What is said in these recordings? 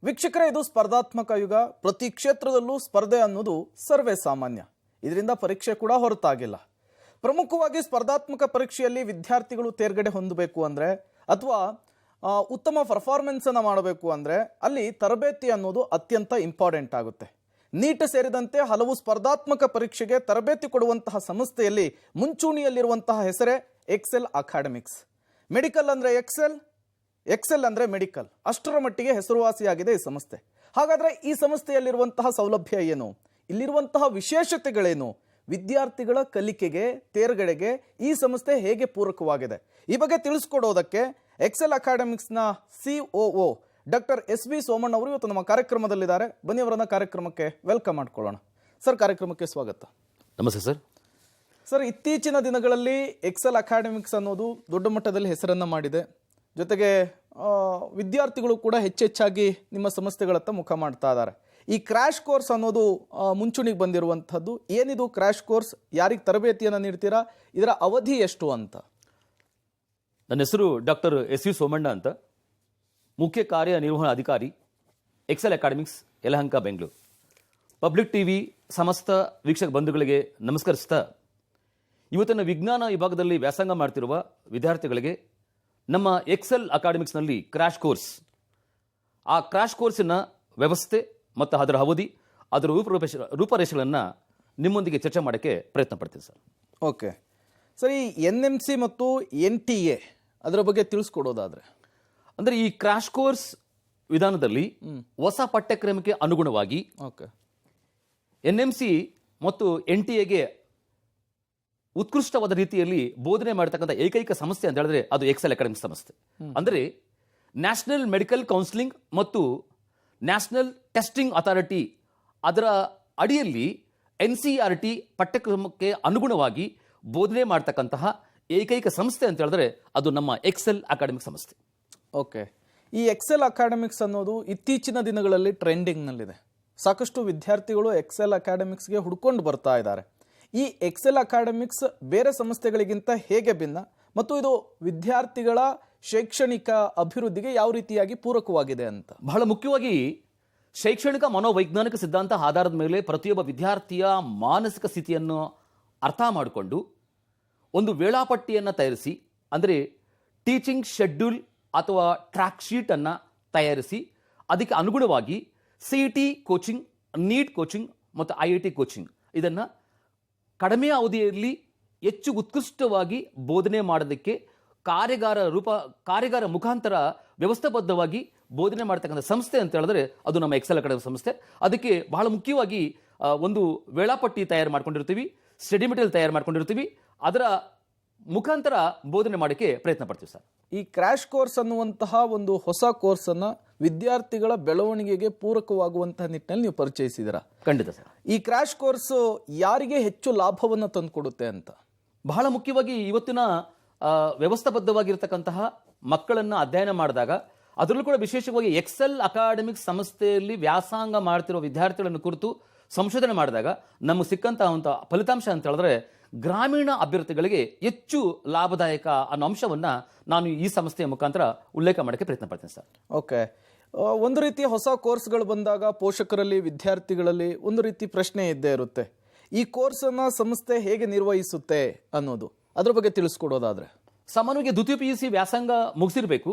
ವೀಕ್ಷಕರೇ, ಇದು ಸ್ಪರ್ಧಾತ್ಮಕ ಯುಗ. ಪ್ರತಿ ಕ್ಷೇತ್ರದಲ್ಲೂ ಸ್ಪರ್ಧೆ ಅನ್ನೋದು ಸರ್ವೇ ಸಾಮಾನ್ಯ. ಇದರಿಂದ ಪರೀಕ್ಷೆ ಕೂಡ ಹೊರತಾಗಿಲ್ಲ. ಪ್ರಮುಖವಾಗಿ ಸ್ಪರ್ಧಾತ್ಮಕ ಪರೀಕ್ಷೆಯಲ್ಲಿ ವಿದ್ಯಾರ್ಥಿಗಳು ತೇರ್ಗಡೆ ಹೊಂದಬೇಕು ಅಂದರೆ ಅಥವಾ ಉತ್ತಮ ಪರ್ಫಾರ್ಮೆನ್ಸ್ ಅನ್ನು ಮಾಡಬೇಕು ಅಂದರೆ ಅಲ್ಲಿ ತರಬೇತಿ ಅನ್ನೋದು ಅತ್ಯಂತ ಇಂಪಾರ್ಟೆಂಟ್ ಆಗುತ್ತೆ. ನೀಟ್ ಸೇರಿದಂತೆ ಹಲವು ಸ್ಪರ್ಧಾತ್ಮಕ ಪರೀಕ್ಷೆಗೆ ತರಬೇತಿ ಕೊಡುವಂತಹ ಸಂಸ್ಥೆಯಲ್ಲಿ ಮುಂಚೂಣಿಯಲ್ಲಿರುವಂತಹ ಹೆಸರೇ ಎಕ್ಸೆಲ್ ಅಕಾಡೆಮಿಕ್ಸ್. ಮೆಡಿಕಲ್ ಅಂದರೆ ಎಕ್ಸೆಲ್ ಅಂದರೆ ಮೆಡಿಕಲ್, ಅಷ್ಟರ ಮಟ್ಟಿಗೆ ಹೆಸರುವಾಸಿಯಾಗಿದೆ ಈ ಸಂಸ್ಥೆ. ಹಾಗಾದರೆ ಈ ಸಂಸ್ಥೆಯಲ್ಲಿರುವಂತಹ ಸೌಲಭ್ಯ ಏನು, ಇಲ್ಲಿರುವಂತಹ ವಿಶೇಷತೆಗಳೇನು, ವಿದ್ಯಾರ್ಥಿಗಳ ಕಲಿಕೆಗೆ ತೇರ್ಗಡೆಗೆ ಈ ಸಂಸ್ಥೆ ಹೇಗೆ ಪೂರಕವಾಗಿದೆ, ಈ ಬಗ್ಗೆ ತಿಳಿಸ್ಕೊಡೋದಕ್ಕೆ ಎಕ್ಸೆಲ್ ಅಕಾಡೆಮಿಕ್ಸ್ನ COO ಡಾಕ್ಟರ್ SV ಸೋಮಣ್ಣ ಅವರು ಇವತ್ತು ನಮ್ಮ ಕಾರ್ಯಕ್ರಮದಲ್ಲಿದ್ದಾರೆ. ಬನ್ನಿ ಅವರನ್ನ ಕಾರ್ಯಕ್ರಮಕ್ಕೆ ವೆಲ್ಕಮ್ ಮಾಡ್ಕೊಳ್ಳೋಣ. ಸರ್, ಕಾರ್ಯಕ್ರಮಕ್ಕೆ ಸ್ವಾಗತ. ನಮಸ್ತೆ ಸರ್. ಸರ್, ಇತ್ತೀಚಿನ ದಿನಗಳಲ್ಲಿ ಎಕ್ಸೆಲ್ ಅಕಾಡೆಮಿಕ್ಸ್ ಅನ್ನೋದು ದೊಡ್ಡ ಮಟ್ಟದಲ್ಲಿ ಹೆಸರನ್ನು ಮಾಡಿದೆ. ಜೊತೆಗೆ ವಿದ್ಯಾರ್ಥಿಗಳು ಕೂಡ ಹೆಚ್ಚೆಚ್ಚಾಗಿ ನಿಮ್ಮ ಸಂಸ್ಥೆಗಳತ್ತ ಮುಖ ಮಾಡ್ತಾ ಇದ್ದಾರೆ. ಈ ಕ್ರ್ಯಾಶ್ ಕೋರ್ಸ್ ಅನ್ನೋದು ಮುಂಚೂಣಿಗೆ ಬಂದಿರುವಂಥದ್ದು. ಏನಿದು ಕ್ರ್ಯಾಶ್ ಕೋರ್ಸ್, ಯಾರಿಗೆ ತರಬೇತಿಯನ್ನು ನೀಡ್ತೀರಾ, ಇದರ ಅವಧಿ ಎಷ್ಟು ಅಂತ? ನನ್ನ ಹೆಸರು ಡಾಕ್ಟರ್ SV ಸೋಮಣ್ಣ ಅಂತ, ಮುಖ್ಯ ಕಾರ್ಯನಿರ್ವಹಣಾ ಅಧಿಕಾರಿ, Excel academics, Yelahanka, Bengaluru. Public TV ಸಮಸ್ತ ವೀಕ್ಷಕ ಬಂಧುಗಳಿಗೆ ನಮಸ್ಕರಿಸ್ತಾ, ಇವತ್ತಿನ ವಿಜ್ಞಾನ ವಿಭಾಗದಲ್ಲಿ ವ್ಯಾಸಂಗ ಮಾಡ್ತಿರುವ ವಿದ್ಯಾರ್ಥಿಗಳಿಗೆ ನಮ್ಮ ಎಕ್ಸೆಲ್ ಅಕಾಡೆಮಿಕ್ಸ್ನಲ್ಲಿ ಕ್ರ್ಯಾಶ್ ಕೋರ್ಸ್, ಆ ಕ್ರ್ಯಾಶ್ ಕೋರ್ಸಿನ ವ್ಯವಸ್ಥೆ ಮತ್ತು ಅದರ ಅವಧಿ, ಅದರ ರೂಪರೇಷೆಗಳನ್ನು ನಿಮ್ಮೊಂದಿಗೆ ಚರ್ಚೆ ಮಾಡೋಕ್ಕೆ ಪ್ರಯತ್ನ ಪಡ್ತೀನಿ ಸರ್. ಓಕೆ ಸರ್, ಈ NMC ಮತ್ತು NTA ಅದರ ಬಗ್ಗೆ ತಿಳಿಸ್ಕೊಡೋದಾದರೆ? ಅಂದರೆ ಈ ಕ್ರ್ಯಾಶ್ ಕೋರ್ಸ್ ವಿಧಾನದಲ್ಲಿ ಹೊಸ ಪಠ್ಯಕ್ರಮಕ್ಕೆ ಅನುಗುಣವಾಗಿ NMC ಮತ್ತು NTA ಉತ್ಕೃಷ್ಟವಾದ ರೀತಿಯಲ್ಲಿ ಬೋಧನೆ ಮಾಡತಕ್ಕಂಥ ಏಕೈಕ ಸಂಸ್ಥೆ ಅಂತ ಹೇಳಿದ್ರೆ ಅದು ಎಕ್ಸೆಲ್ ಅಕಾಡೆಮಿಕ್ಸ್ ಸಂಸ್ಥೆ. ಅಂದರೆ ನ್ಯಾಷನಲ್ ಮೆಡಿಕಲ್ ಕೌನ್ಸಿಲಿಂಗ್ ಮತ್ತು ನ್ಯಾಷನಲ್ ಟೆಸ್ಟಿಂಗ್ ಅಥಾರಿಟಿ ಅದರ ಅಡಿಯಲ್ಲಿ NCERT ಪಠ್ಯಕ್ರಮಕ್ಕೆ ಅನುಗುಣವಾಗಿ ಬೋಧನೆ ಮಾಡ್ತಕ್ಕಂತಹ ಏಕೈಕ ಸಂಸ್ಥೆ ಅಂತ ಹೇಳಿದ್ರೆ ಅದು ನಮ್ಮ ಎಕ್ಸೆಲ್ ಅಕಾಡೆಮಿಕ್ ಸಂಸ್ಥೆ. ಓಕೆ, ಈ ಎಕ್ಸೆಲ್ ಅಕಾಡೆಮಿಕ್ಸ್ ಅನ್ನೋದು ಇತ್ತೀಚಿನ ದಿನಗಳಲ್ಲಿ ಟ್ರೆಂಡಿಂಗ್ನಲ್ಲಿದೆ. ಸಾಕಷ್ಟು ವಿದ್ಯಾರ್ಥಿಗಳು ಎಕ್ಸೆಲ್ ಅಕಾಡೆಮಿಕ್ಸ್ಗೆ ಹುಡ್ಕೊಂಡು ಬರ್ತಾ ಇದ್ದಾರೆ. ಈ ಎಕ್ಸೆಲ್ ಅಕಾಡೆಮಿಕ್ಸ್ ಬೇರೆ ಸಂಸ್ಥೆಗಳಿಗಿಂತ ಹೇಗೆ ಭಿನ್ನ ಮತ್ತು ಇದು ವಿದ್ಯಾರ್ಥಿಗಳ ಶೈಕ್ಷಣಿಕ ಅಭಿವೃದ್ಧಿಗೆ ಯಾವ ರೀತಿಯಾಗಿ ಪೂರಕವಾಗಿದೆ ಅಂತ? ಬಹಳ ಮುಖ್ಯವಾಗಿ ಶೈಕ್ಷಣಿಕ ಮನೋವೈಜ್ಞಾನಿಕ ಸಿದ್ಧಾಂತ ಆಧಾರದ ಮೇಲೆ ಪ್ರತಿಯೊಬ್ಬ ವಿದ್ಯಾರ್ಥಿಯ ಮಾನಸಿಕ ಸ್ಥಿತಿಯನ್ನು ಅರ್ಥ ಮಾಡಿಕೊಂಡು ಒಂದು ವೇಳಾಪಟ್ಟಿಯನ್ನು ತಯಾರಿಸಿ, ಅಂದರೆ ಟೀಚಿಂಗ್ ಶೆಡ್ಯೂಲ್ ಅಥವಾ ಟ್ರ್ಯಾಕ್ ಶೀಟನ್ನು ತಯಾರಿಸಿ ಅದಕ್ಕೆ ಅನುಗುಣವಾಗಿ CET ಕೋಚಿಂಗ್, ನೀಟ್ ಕೋಚಿಂಗ್ ಮತ್ತು IIT ಕೋಚಿಂಗ್ ಇದನ್ನು ಕಡಿಮೆ ಅವಧಿಯಲ್ಲಿ ಹೆಚ್ಚು ಉತ್ಕೃಷ್ಟವಾಗಿ ಬೋಧನೆ ಮಾಡೋದಕ್ಕೆ ಕಾರ್ಯಾಗಾರ ಮುಖಾಂತರ ವ್ಯವಸ್ಥಾಬದ್ಧವಾಗಿ ಬೋಧನೆ ಮಾಡತಕ್ಕಂಥ ಸಂಸ್ಥೆ ಅಂತ ಹೇಳಿದ್ರೆ ಅದು ನಮ್ಮ ಎಕ್ಸೆಲ್ ಅಕಾಡೆಮಿ ಸಂಸ್ಥೆ. ಅದಕ್ಕೆ ಬಹಳ ಮುಖ್ಯವಾಗಿ ಒಂದು ವೇಳಾಪಟ್ಟಿ ತಯಾರು ಮಾಡ್ಕೊಂಡಿರ್ತೀವಿ, ಸ್ಟಡಿ ಮೆಟೀರಿಯಲ್ ತಯಾರು ಮಾಡ್ಕೊಂಡಿರ್ತೀವಿ, ಅದರ ಮುಖಾಂತರ ಬೋಧನೆ ಮಾಡೋಕ್ಕೆ ಪ್ರಯತ್ನ ಪಡ್ತೀವಿ ಸರ್. ಈ ಕ್ರ್ಯಾಶ್ ಕೋರ್ಸ್ ಅನ್ನುವಂತಹ ಒಂದು ಹೊಸ ಕೋರ್ಸನ್ನು ವಿದ್ಯಾರ್ಥಿಗಳ ಬೆಳವಣಿಗೆಗೆ ಪೂರಕವಾಗುವಂತಹ ನಿಟ್ಟಿನಲ್ಲಿ ನೀವು ಪರಿಚಯಿಸಿದ್ದೀರಾ? ಖಂಡಿತ ಸರ್. ಈ ಕ್ರ್ಯಾಶ್ ಕೋರ್ಸ್ ಯಾರಿಗೆ ಹೆಚ್ಚು ಲಾಭವನ್ನು ತಂದುಕೊಡುತ್ತೆ ಅಂತ? ಬಹಳ ಮುಖ್ಯವಾಗಿ ಇವತ್ತಿನ ವ್ಯವಸ್ಥಾಬದ್ಧವಾಗಿರ್ತಕ್ಕಂತಹ ಮಕ್ಕಳನ್ನು ಅಧ್ಯಯನ ಮಾಡಿದಾಗ, ಅದರಲ್ಲೂ ಕೂಡ ವಿಶೇಷವಾಗಿ ಎಕ್ಸೆಲ್ ಅಕಾಡೆಮಿಕ್ಸ್ ಸಂಸ್ಥೆಯಲ್ಲಿ ವ್ಯಾಸಂಗ ಮಾಡ್ತಿರೋ ವಿದ್ಯಾರ್ಥಿಗಳನ್ನು ಕುರಿತು ಸಂಶೋಧನೆ ಮಾಡಿದಾಗ ನಮಗೆ ಸಿಕ್ಕಂತಹ ಫಲಿತಾಂಶ ಅಂತ ಹೇಳಿದ್ರೆ ಗ್ರಾಮೀಣ ಅಭ್ಯರ್ಥಿಗಳಿಗೆ ಹೆಚ್ಚು ಲಾಭದಾಯಕ ಅನ್ನೋ ಅಂಶವನ್ನು ನಾನು ಈ ಸಂಸ್ಥೆಯ ಮುಖಾಂತರ ಉಲ್ಲೇಖ ಮಾಡೋಕ್ಕೆ ಪ್ರಯತ್ನ ಪಡ್ತೀನಿ ಸರ್. ಓಕೆ, ಒಂದು ರೀತಿಯ ಹೊಸ ಕೋರ್ಸ್ಗಳು ಬಂದಾಗ ಪೋಷಕರಲ್ಲಿ, ವಿದ್ಯಾರ್ಥಿಗಳಲ್ಲಿ ಒಂದು ರೀತಿ ಪ್ರಶ್ನೆ ಇದ್ದೇ ಇರುತ್ತೆ. ಈ ಕೋರ್ಸನ್ನು ಸಂಸ್ಥೆ ಹೇಗೆ ನಿರ್ವಹಿಸುತ್ತೆ ಅನ್ನೋದು, ಅದ್ರ ಬಗ್ಗೆ ತಿಳಿಸ್ಕೊಡೋದಾದ್ರೆ? ಸಾಮಾನ್ಯವಾಗಿ ದ್ವಿತೀಯ PUC ವ್ಯಾಸಂಗ ಮುಗಿಸಿರಬೇಕು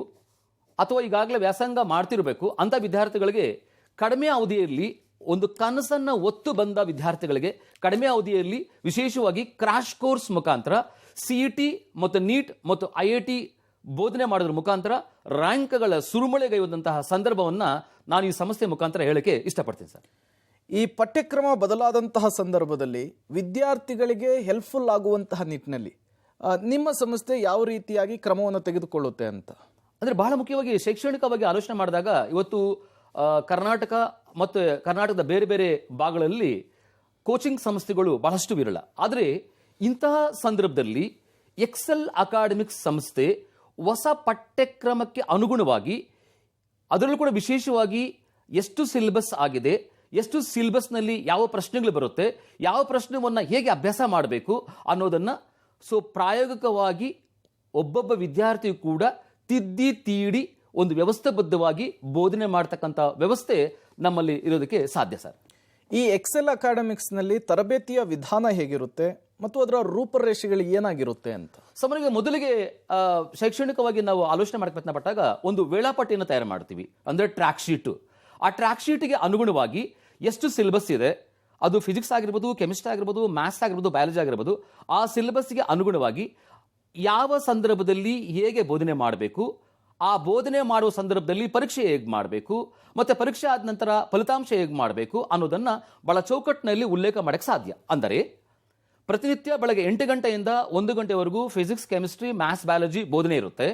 ಅಥವಾ ಈಗಾಗಲೇ ವ್ಯಾಸಂಗ ಮಾಡ್ತಿರಬೇಕು ಅಂತ ವಿದ್ಯಾರ್ಥಿಗಳಿಗೆ ಕಡಿಮೆ ಅವಧಿಯಲ್ಲಿ ಒಂದು ಕನಸನ್ನು ಒತ್ತು ಬಂದ ವಿದ್ಯಾರ್ಥಿಗಳಿಗೆ ಕಡಿಮೆ ಅವಧಿಯಲ್ಲಿ ವಿಶೇಷವಾಗಿ ಕ್ರ್ಯಾಶ್ ಕೋರ್ಸ್ ಮುಖಾಂತರ CET ಮತ್ತು ನೀಟ್ ಮತ್ತು IIT ಬೋಧನೆ ಮಾಡೋದ್ರ ಮುಖಾಂತರ ರ್ಯಾಂಕ್ಗಳ ಸುರುಮಳೆಗೈಯುವಂತಹ ಸಂದರ್ಭವನ್ನು ನಾನು ಈ ಸಂಸ್ಥೆ ಮುಖಾಂತರ ಹೇಳಕ್ಕೆ ಇಷ್ಟಪಡ್ತೀನಿ ಸರ್. ಈ ಪಠ್ಯಕ್ರಮ ಬದಲಾದಂತಹ ಸಂದರ್ಭದಲ್ಲಿ ವಿದ್ಯಾರ್ಥಿಗಳಿಗೆ ಹೆಲ್ಪ್ಫುಲ್ ಆಗುವಂತಹ ನಿಟ್ಟಿನಲ್ಲಿ ನಿಮ್ಮ ಸಂಸ್ಥೆ ಯಾವ ರೀತಿಯಾಗಿ ಕ್ರಮವನ್ನು ತೆಗೆದುಕೊಳ್ಳುತ್ತೆ ಅಂತ? ಅಂದರೆ ಬಹಳ ಮುಖ್ಯವಾಗಿ ಶೈಕ್ಷಣಿಕವಾಗಿ ಆಲೋಚನೆ ಮಾಡಿದಾಗ ಇವತ್ತು ಕರ್ನಾಟಕ ಮತ್ತು ಕರ್ನಾಟಕದ ಬೇರೆ ಬೇರೆ ಭಾಗಗಳಲ್ಲಿ ಕೋಚಿಂಗ್ ಸಂಸ್ಥೆಗಳು ಬಹಳಷ್ಟು ವಿರಳ. ಆದರೆ ಇಂತಹ ಸಂದರ್ಭದಲ್ಲಿ ಎಕ್ಸೆಲ್ ಅಕಾಡೆಮಿಕ್ಸ್ ಸಂಸ್ಥೆ ಹೊಸ ಪಠ್ಯಕ್ರಮಕ್ಕೆ ಅನುಗುಣವಾಗಿ, ಅದರಲ್ಲೂ ಕೂಡ ವಿಶೇಷವಾಗಿ ಎಷ್ಟು ಸಿಲೆಬಸ್ ಆಗಿದೆ, ಎಷ್ಟು ಸಿಲೆಬಸ್ನಲ್ಲಿ ಯಾವ ಪ್ರಶ್ನೆಗಳು ಬರುತ್ತೆ, ಯಾವ ಪ್ರಶ್ನೆಯನ್ನು ಹೇಗೆ ಅಭ್ಯಾಸ ಮಾಡಬೇಕು ಅನ್ನೋದನ್ನು ಪ್ರಾಯೋಗಿಕವಾಗಿ ಒಬ್ಬೊಬ್ಬ ವಿದ್ಯಾರ್ಥಿಯು ಕೂಡ ತಿದ್ದಿ ತೀಡಿ ಒಂದು ವ್ಯವಸ್ಥೆಬದ್ಧವಾಗಿ ಬೋಧನೆ ಮಾಡ್ತಕ್ಕಂಥ ವ್ಯವಸ್ಥೆ ನಮ್ಮಲ್ಲಿ ಇರೋದಕ್ಕೆ ಸಾಧ್ಯ ಸರ್. ಈ ಎಕ್ಸೆಲ್ ಅಕಾಡೆಮಿಕ್ಸ್ನಲ್ಲಿ ತರಬೇತಿಯ ವಿಧಾನ ಹೇಗಿರುತ್ತೆ ಮತ್ತು ಅದರ ರೂಪರೇಷೆಗಳು ಏನಾಗಿರುತ್ತೆ ಅಂತ? ಸಾಮಾನ್ಯವಾಗಿ ಮೊದಲಿಗೆ ಶೈಕ್ಷಣಿಕವಾಗಿ ನಾವು ಆಲೋಚನೆ ಮಾಡಕ್ಕೆ ಪ್ರಯತ್ನ ಪಟ್ಟಾಗ ಒಂದು ವೇಳಾಪಟ್ಟಿಯನ್ನು ತಯಾರು ಮಾಡ್ತೀವಿ, ಅಂದರೆ ಟ್ರ್ಯಾಕ್ ಶೀಟು. ಆ ಟ್ರ್ಯಾಕ್ ಶೀಟಿಗೆ ಅನುಗುಣವಾಗಿ ಎಷ್ಟು ಸಿಲೆಬಸ್ ಇದೆ, ಅದು ಫಿಸಿಕ್ಸ್ ಆಗಿರ್ಬೋದು, ಕೆಮಿಸ್ಟ್ರಿ ಆಗಿರ್ಬೋದು, ಮ್ಯಾಥ್ಸ್ ಆಗಿರ್ಬೋದು, ಬಯಾಲಜಿ ಆಗಿರ್ಬೋದು, ಆ ಸಿಲೆಬಸ್ಗೆ ಅನುಗುಣವಾಗಿ ಯಾವ ಸಂದರ್ಭದಲ್ಲಿ ಹೇಗೆ ಬೋಧನೆ ಮಾಡಬೇಕು, ಆ ಬೋಧನೆ ಮಾಡುವ ಸಂದರ್ಭದಲ್ಲಿ ಪರೀಕ್ಷೆ ಹೇಗೆ ಮಾಡಬೇಕು, ಮತ್ತೆ ಪರೀಕ್ಷೆ ಆದ ನಂತರ ಫಲಿತಾಂಶ ಹೇಗೆ ಮಾಡಬೇಕು ಅನ್ನೋದನ್ನು ಬಹಳ ಚೌಕಟ್ಟಿನಲ್ಲಿ ಉಲ್ಲೇಖ ಮಾಡೋಕ್ಕೆ ಸಾಧ್ಯ. ಅಂದರೆ ಪ್ರತಿನಿತ್ಯ ಬೆಳಗ್ಗೆ 8 ಗಂಟೆಯಿಂದ 1 ಗಂಟೆವರೆಗೂ ಫಿಸಿಕ್ಸ್, ಕೆಮಿಸ್ಟ್ರಿ, ಮ್ಯಾಥ್ಸ್, ಬಯಾಲಜಿ ಬೋಧನೆ ಇರುತ್ತೆ.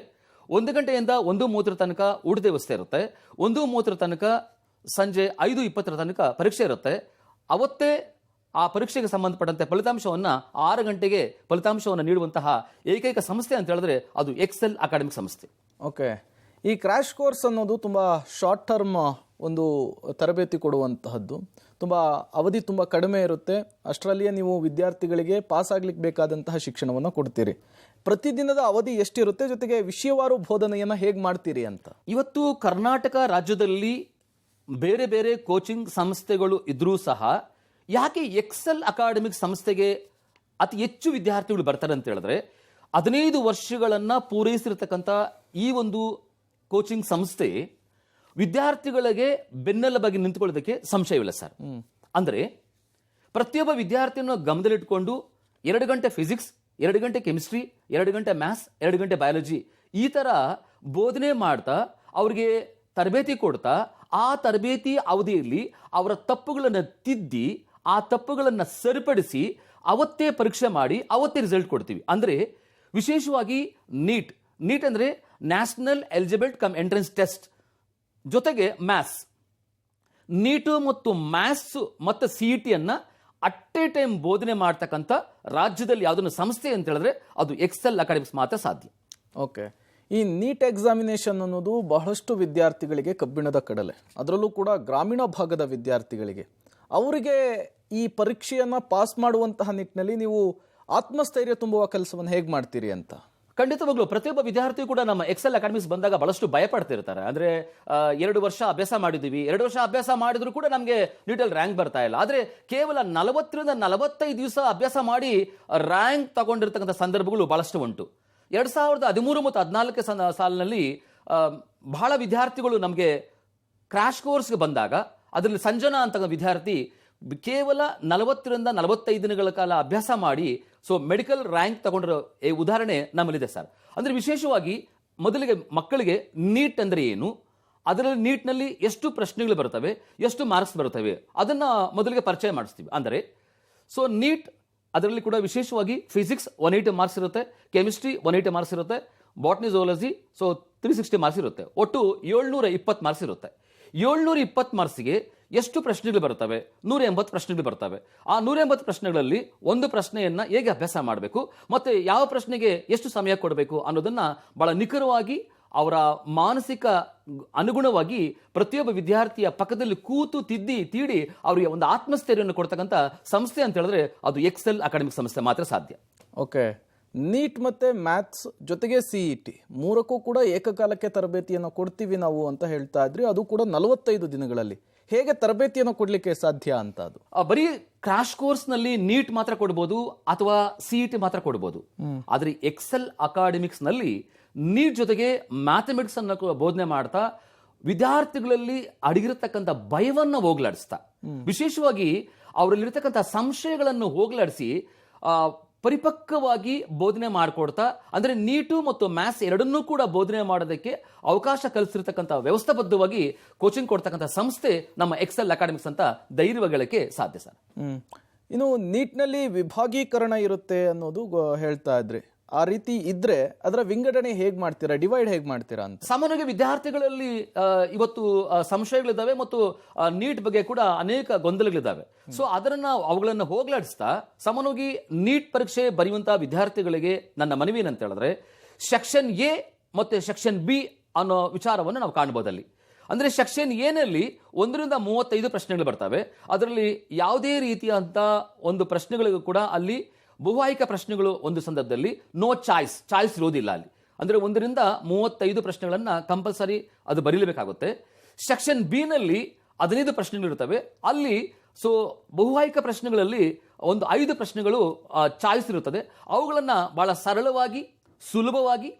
1 ಗಂಟೆಯಿಂದ 1:30 ತನಕ ಊಟದ ವ್ಯವಸ್ಥೆ ಇರುತ್ತೆ. 1:30 ತನಕ ಸಂಜೆ 5:20 ತನಕ ಪರೀಕ್ಷೆ ಇರುತ್ತೆ. ಅವತ್ತೇ ಆ ಪರೀಕ್ಷೆಗೆ ಸಂಬಂಧಪಟ್ಟಂತೆ ಫಲಿತಾಂಶವನ್ನು 6 ಗಂಟೆಗೆ ಫಲಿತಾಂಶವನ್ನು ನೀಡುವಂತಹ ಏಕೈಕ ಸಂಸ್ಥೆ ಅಂತ ಹೇಳಿದ್ರೆ ಅದು ಎಕ್ಸೆಲ್ ಅಕಾಡೆಮಿಕ್ ಸಂಸ್ಥೆ. ಓಕೆ, ಈ ಕ್ರ್ಯಾಶ್ ಕೋರ್ಸ್ ಅನ್ನೋದು ತುಂಬ ಶಾರ್ಟ್ ಟರ್ಮ್ ಒಂದು ತರಬೇತಿ ಕೊಡುವಂತಹದ್ದು. ತುಂಬ ಅವಧಿ ತುಂಬ ಕಡಿಮೆ ಇರುತ್ತೆ. ಅಷ್ಟರಲ್ಲಿಯೇ ನೀವು ವಿದ್ಯಾರ್ಥಿಗಳಿಗೆ ಪಾಸ್ ಆಗ್ಲಿಕ್ಕೆ ಬೇಕಾದಂತಹ ಶಿಕ್ಷಣವನ್ನು ಕೊಡ್ತೀರಿ. ಪ್ರತಿದಿನದ ಅವಧಿ ಎಷ್ಟಿರುತ್ತೆ, ಜೊತೆಗೆ ವಿಷಯವಾರು ಬೋಧನೆಯನ್ನು ಹೇಗೆ ಮಾಡ್ತೀರಿ ಅಂತ? ಇವತ್ತು ಕರ್ನಾಟಕ ರಾಜ್ಯದಲ್ಲಿ ಬೇರೆ ಬೇರೆ ಕೋಚಿಂಗ್ ಸಂಸ್ಥೆಗಳು ಇದ್ರೂ ಸಹ ಯಾಕೆ ಎಕ್ಸೆಲ್ ಅಕಾಡೆಮಿಕ್ ಸಂಸ್ಥೆಗೆ ಅತಿ ಹೆಚ್ಚು ವಿದ್ಯಾರ್ಥಿಗಳು ಬರ್ತಾರೆ ಅಂತ ಹೇಳಿದ್ರೆ 15 ವರ್ಷಗಳನ್ನು ಪೂರೈಸಿರ್ತಕ್ಕಂಥ ಈ ಒಂದು ಕೋಚಿಂಗ್ ಸಂಸ್ಥೆ ವಿದ್ಯಾರ್ಥಿಗಳಿಗೆ ಬೆನ್ನೆಲುಬಾಗಿ ನಿಂತುಕೊಳ್ಳೋದಕ್ಕೆ ಸಂಶಯವಿಲ್ಲ ಸರ್. ಅಂದರೆ ಪ್ರತಿಯೊಬ್ಬ ವಿದ್ಯಾರ್ಥಿಯನ್ನು ಗಮನದಲ್ಲಿಟ್ಟುಕೊಂಡು 2 ಗಂಟೆ ಫಿಸಿಕ್ಸ್, 2 ಗಂಟೆ ಕೆಮಿಸ್ಟ್ರಿ, 2 ಗಂಟೆ ಮ್ಯಾಥ್ಸ್, 2 ಗಂಟೆ ಬಯಾಲಜಿ ಈ ಥರ ಬೋಧನೆ ಮಾಡ್ತಾ ಅವರಿಗೆ ತರಬೇತಿ ಕೊಡ್ತಾ ಆ ತರಬೇತಿ ಅವಧಿಯಲ್ಲಿ ಅವರ ತಪ್ಪುಗಳನ್ನು ತಿದ್ದಿ ಆ ತಪ್ಪುಗಳನ್ನು ಸರಿಪಡಿಸಿ ಅವತ್ತೇ ಪರೀಕ್ಷೆ ಮಾಡಿ ಅವತ್ತೇ ರಿಸಲ್ಟ್ ಕೊಡ್ತೀವಿ. ಅಂದರೆ ವಿಶೇಷವಾಗಿ ನೀಟ್ ಅಂದರೆ national eligible come entrance test ಜೊತೆಗೆ ಮ್ಯಾಥ್ಸ್, ನೀಟು ಮತ್ತು ಮ್ಯಾಥ್ಸ್ ಮತ್ತು CET-ಯನ್ನು ಅಟ್ ಎ ಟೈಮ್ ಬೋಧನೆ ಮಾಡ್ತಕ್ಕಂಥ ರಾಜ್ಯದಲ್ಲಿ ಯಾವುದನ್ನು ಸಂಸ್ಥೆ ಅಂತ ಹೇಳಿದ್ರೆ ಅದು ಎಕ್ಸೆಲ್ ಅಕಾಡೆಮಿಕ್ಸ್ ಮಾತ್ರ ಸಾಧ್ಯ. ಓಕೆ, ಈ ನೀಟ್ ಎಕ್ಸಾಮಿನೇಷನ್ ಅನ್ನೋದು ಬಹಳಷ್ಟು ವಿದ್ಯಾರ್ಥಿಗಳಿಗೆ ಕಬ್ಬಿಣದ ಕಡಲೆ, ಅದರಲ್ಲೂ ಕೂಡ ಗ್ರಾಮೀಣ ಭಾಗದ ವಿದ್ಯಾರ್ಥಿಗಳಿಗೆ. ಅವರಿಗೆ ಈ ಪರೀಕ್ಷೆಯನ್ನು ಪಾಸ್ ಮಾಡುವಂತಹ ನಿಟ್ಟಿನಲ್ಲಿ ನೀವು ಆತ್ಮಸ್ಥೈರ್ಯ ತುಂಬುವ ಕೆಲಸವನ್ನು ಹೇಗೆ ಮಾಡ್ತೀರಿ ಅಂತ? ಖಂಡಿತವಾಗ್ಲೂ ಪ್ರತಿಯೊಬ್ಬ ವಿದ್ಯಾರ್ಥಿ ಕೂಡ ನಮ್ಮ ಎಕ್ಸೆಲ್ ಅಕಾಡೆಮಿಕ್ಸ್ ಬಂದಾಗ ಬಹಳಷ್ಟು ಭಯ ಪಡ್ತಿರ್ತಾರೆ. ಅಂದರೆ 2 ವರ್ಷ ಅಭ್ಯಾಸ ಮಾಡಿದ್ದೀವಿ, 2 ವರ್ಷ ಅಭ್ಯಾಸ ಮಾಡಿದ್ರು ಕೂಡ ನಮಗೆ ನೀಟಲ್ಲಿ ರ್ಯಾಂಕ್ ಬರ್ತಾ ಇಲ್ಲ. ಆದರೆ ಕೇವಲ 40ರಿಂದ 45 ದಿವಸ ಅಭ್ಯಾಸ ಮಾಡಿ ರ್ಯಾಂಕ್ ತಗೊಂಡಿರ್ತಕ್ಕಂಥ ಸಂದರ್ಭಗಳು ಬಹಳಷ್ಟು ಉಂಟು. 2013 ಮತ್ತು 14 ಸಾಲಿನಲ್ಲಿ ಬಹಳ ವಿದ್ಯಾರ್ಥಿಗಳು ನಮಗೆ ಕ್ರ್ಯಾಶ್ ಕೋರ್ಸ್ಗೆ ಬಂದಾಗ ಅದರಲ್ಲಿ ಸಂಜನಾ ಅಂತ ವಿದ್ಯಾರ್ಥಿ ಕೇವಲ 40ರಿಂದ 45 ದಿನಗಳ ಕಾಲ ಅಭ್ಯಾಸ ಮಾಡಿ ಮೆಡಿಕಲ್ ರ್ಯಾಂಕ್ ತಗೊಂಡಿರೋ ಉದಾಹರಣೆ ನಮ್ಮಲ್ಲಿದೆ ಸರ್. ಅಂದರೆ ವಿಶೇಷವಾಗಿ ಮೊದಲಿಗೆ ಮಕ್ಕಳಿಗೆ ನೀಟ್ ಅಂದರೆ ಏನು, ಅದರಲ್ಲಿ ನೀಟ್ನಲ್ಲಿ ಎಷ್ಟು ಪ್ರಶ್ನೆಗಳು ಬರ್ತವೆ, ಎಷ್ಟು ಮಾರ್ಕ್ಸ್ ಬರ್ತವೆ ಅದನ್ನು ಮೊದಲಿಗೆ ಪರಿಚಯ ಮಾಡಿಸ್ತೀವಿ. ಅಂದರೆ ನೀಟ್ ಅದರಲ್ಲಿ ಕೂಡ ವಿಶೇಷವಾಗಿ ಫಿಸಿಕ್ಸ್ 180 ಮಾರ್ಕ್ಸ್ ಇರುತ್ತೆ, ಕೆಮಿಸ್ಟ್ರಿ 180 ಮಾರ್ಕ್ಸ್ ಇರುತ್ತೆ, ಬಾಟ್ನಿ ಝೂಲಾಜಿ 360 ಮಾರ್ಕ್ಸ್ ಇರುತ್ತೆ. ಒಟ್ಟು 720 ಮಾರ್ಕ್ಸ್ ಇರುತ್ತೆ. 720 ಮಾರ್ಕ್ಸ್ಗೆ ಎಷ್ಟು ಪ್ರಶ್ನೆಗಳು ಬರ್ತವೆ? 180 ಪ್ರಶ್ನೆಗಳು ಬರ್ತವೆ. ಆ 180 ಪ್ರಶ್ನೆಗಳಲ್ಲಿ ಒಂದು ಪ್ರಶ್ನೆಯನ್ನು ಹೇಗೆ ಅಭ್ಯಾಸ ಮಾಡಬೇಕು ಮತ್ತು ಯಾವ ಪ್ರಶ್ನೆಗೆ ಎಷ್ಟು ಸಮಯ ಕೊಡಬೇಕು ಅನ್ನೋದನ್ನು ಬಹಳ ನಿಖರವಾಗಿ ಅವರ ಮಾನಸಿಕ ಅನುಗುಣವಾಗಿ ಪ್ರತಿಯೊಬ್ಬ ವಿದ್ಯಾರ್ಥಿಯ ಪಕ್ಕದಲ್ಲಿ ಕೂತು ತಿದ್ದಿ ತೀಡಿ ಅವರಿಗೆ ಒಂದು ಆತ್ಮಸ್ಥೈರ್ಯವನ್ನು ಕೊಡ್ತಕ್ಕಂಥ ಸಂಸ್ಥೆ ಅಂತ ಹೇಳಿದ್ರೆ ಅದು ಎಕ್ಸೆಲ್ ಅಕಾಡೆಮಿಕ್ ಸಂಸ್ಥೆ ಮಾತ್ರ ಸಾಧ್ಯ. ಓಕೆ, ನೀಟ್ ಮತ್ತು ಮ್ಯಾಥ್ಸ್ ಜೊತೆಗೆ CET ಮೂರಕ್ಕೂ ಕೂಡ ಏಕಕಾಲಕ್ಕೆ ತರಬೇತಿಯನ್ನು ಕೊಡ್ತೀವಿ ನಾವು ಅಂತ ಹೇಳ್ತಾ ಇದ್ರಿ. ಅದು ಕೂಡ 45 ದಿನಗಳಲ್ಲಿ. ಹೇಗೆ ತರಬೇತಿಯನ್ನು ಕೊಡಲಿಕ್ಕೆ ಸಾಧ್ಯ ಅಂತ? ಅದು ಬರೀ ಕ್ರಾಶ್ ಕೋರ್ಸ್ನಲ್ಲಿ ನೀಟ್ ಮಾತ್ರ ಕೊಡ್ಬೋದು ಅಥವಾ CET ಮಾತ್ರ ಕೊಡ್ಬೋದು. ಆದರೆ ಎಕ್ಸೆಲ್ ಅಕಾಡೆಮಿಕ್ಸ್ ನಲ್ಲಿ ನೀಟ್ ಜೊತೆಗೆ ಮ್ಯಾಥಮೆಟಿಕ್ಸ್ ಅನ್ನು ಬೋಧನೆ ಮಾಡ್ತಾ ವಿದ್ಯಾರ್ಥಿಗಳಲ್ಲಿ ಅಡಗಿರತಕ್ಕಂಥ ಭಯವನ್ನು ಹೋಗ್ಲಾಡಿಸ್ತಾ, ವಿಶೇಷವಾಗಿ ಅವರಲ್ಲಿರ್ತಕ್ಕಂಥ ಸಂಶಯಗಳನ್ನು ಹೋಗ್ಲಾಡಿಸಿ ಪರಿಪಕ್ವವಾಗಿ ಬೋಧನೆ ಮಾಡಿಕೊಡ್ತಾ, ಅಂದರೆ ನೀಟು ಮತ್ತು ಮ್ಯಾಥ್ಸ್ ಎರಡನ್ನೂ ಕೂಡ ಬೋಧನೆ ಮಾಡೋದಕ್ಕೆ ಅವಕಾಶ ಕಲ್ಪಿಸಿರ್ತಕ್ಕಂಥ ವ್ಯವಸ್ಥಾಬದ್ಧವಾಗಿ ಕೋಚಿಂಗ್ ಕೊಡ್ತಕ್ಕಂಥ ಸಂಸ್ಥೆ ನಮ್ಮ ಎಕ್ಸೆಲ್ ಅಕಾಡೆಮಿಕ್ಸ್ ಅಂತ ಧೈರ್ಯಗಳಕ್ಕೆ ಸಾಧ್ಯ ಸರ್. ಇನ್ನು ನೀಟ್ನಲ್ಲಿ ವಿಭಾಗೀಕರಣ ಇರುತ್ತೆ ಅನ್ನೋದು ಹೇಳ್ತಾ ಇದ್ರಿ. ಆ ರೀತಿ ಇದ್ರೆ ಅದರ ವಿಂಗಡಣೆ ಹೇಗೆ ಮಾಡ್ತೀರಾ, ಡಿವೈಡ್ ಹೇಗೆ ಮಾಡ್ತೀರಾ ಅಂತ? ಸಾಮಾನ್ಯವಾಗಿ ವಿದ್ಯಾರ್ಥಿಗಳಲ್ಲಿ ಇವತ್ತು ಸಂಶಯಗಳಿದ್ದಾವೆ ಮತ್ತು ನೀಟ್ ಬಗ್ಗೆ ಕೂಡ ಅನೇಕ ಗೊಂದಲಗಳಿದ್ದಾವೆ. ಅದನ್ನ ಅವುಗಳನ್ನು ಹೋಗ್ಲಾಡಿಸ್ತಾ ಸಾಮಾನ್ಯವಾಗಿ ನೀಟ್ ಪರೀಕ್ಷೆ ಬರೆಯುವಂತಹ ವಿದ್ಯಾರ್ಥಿಗಳಿಗೆ ನನ್ನ ಮನವಿ ಏನಂತ ಹೇಳಿದ್ರೆ, ಸೆಕ್ಷನ್ ಎ ಮತ್ತೆ ಸೆಕ್ಷನ್ ಬಿ ಅನ್ನೋ ವಿಚಾರವನ್ನು ನಾವು ಕಾಣಬಹುದಲ್ಲಿ. ಅಂದ್ರೆ ಸೆಕ್ಷನ್ ಎನಲ್ಲಿ 1ರಿಂದ 35 ಪ್ರಶ್ನೆಗಳು ಬರ್ತವೆ. ಅದರಲ್ಲಿ ಯಾವುದೇ ರೀತಿಯಂತ ಒಂದು ಪ್ರಶ್ನೆಗಳಿಗೂ ಕೂಡ ಅಲ್ಲಿ ಬಹುವಾಹಿಕ ಪ್ರಶ್ನೆಗಳು ಒಂದು ಸಂದರ್ಭದಲ್ಲಿ ಚಾಯ್ಸ್ ಇರೋದಿಲ್ಲ ಅಲ್ಲಿ. ಅಂದರೆ 1-35 ಪ್ರಶ್ನೆಗಳನ್ನು ಕಂಪಲ್ಸರಿ ಅದು ಬರೀಲೇಬೇಕಾಗುತ್ತೆ. ಸೆಕ್ಷನ್ ಬಿ ನಲ್ಲಿ 15 ಪ್ರಶ್ನೆಗಳಿರ್ತವೆ. ಅಲ್ಲಿ ಬಹುಆಯ್ಕೆ ಪ್ರಶ್ನೆಗಳಲ್ಲಿ ಒಂದು 5 ಪ್ರಶ್ನೆಗಳು ಚಾಯ್ಸ್ ಇರುತ್ತದೆ. ಅವುಗಳನ್ನು ಬಹಳ ಸರಳವಾಗಿ ಸುಲಭವಾಗಿ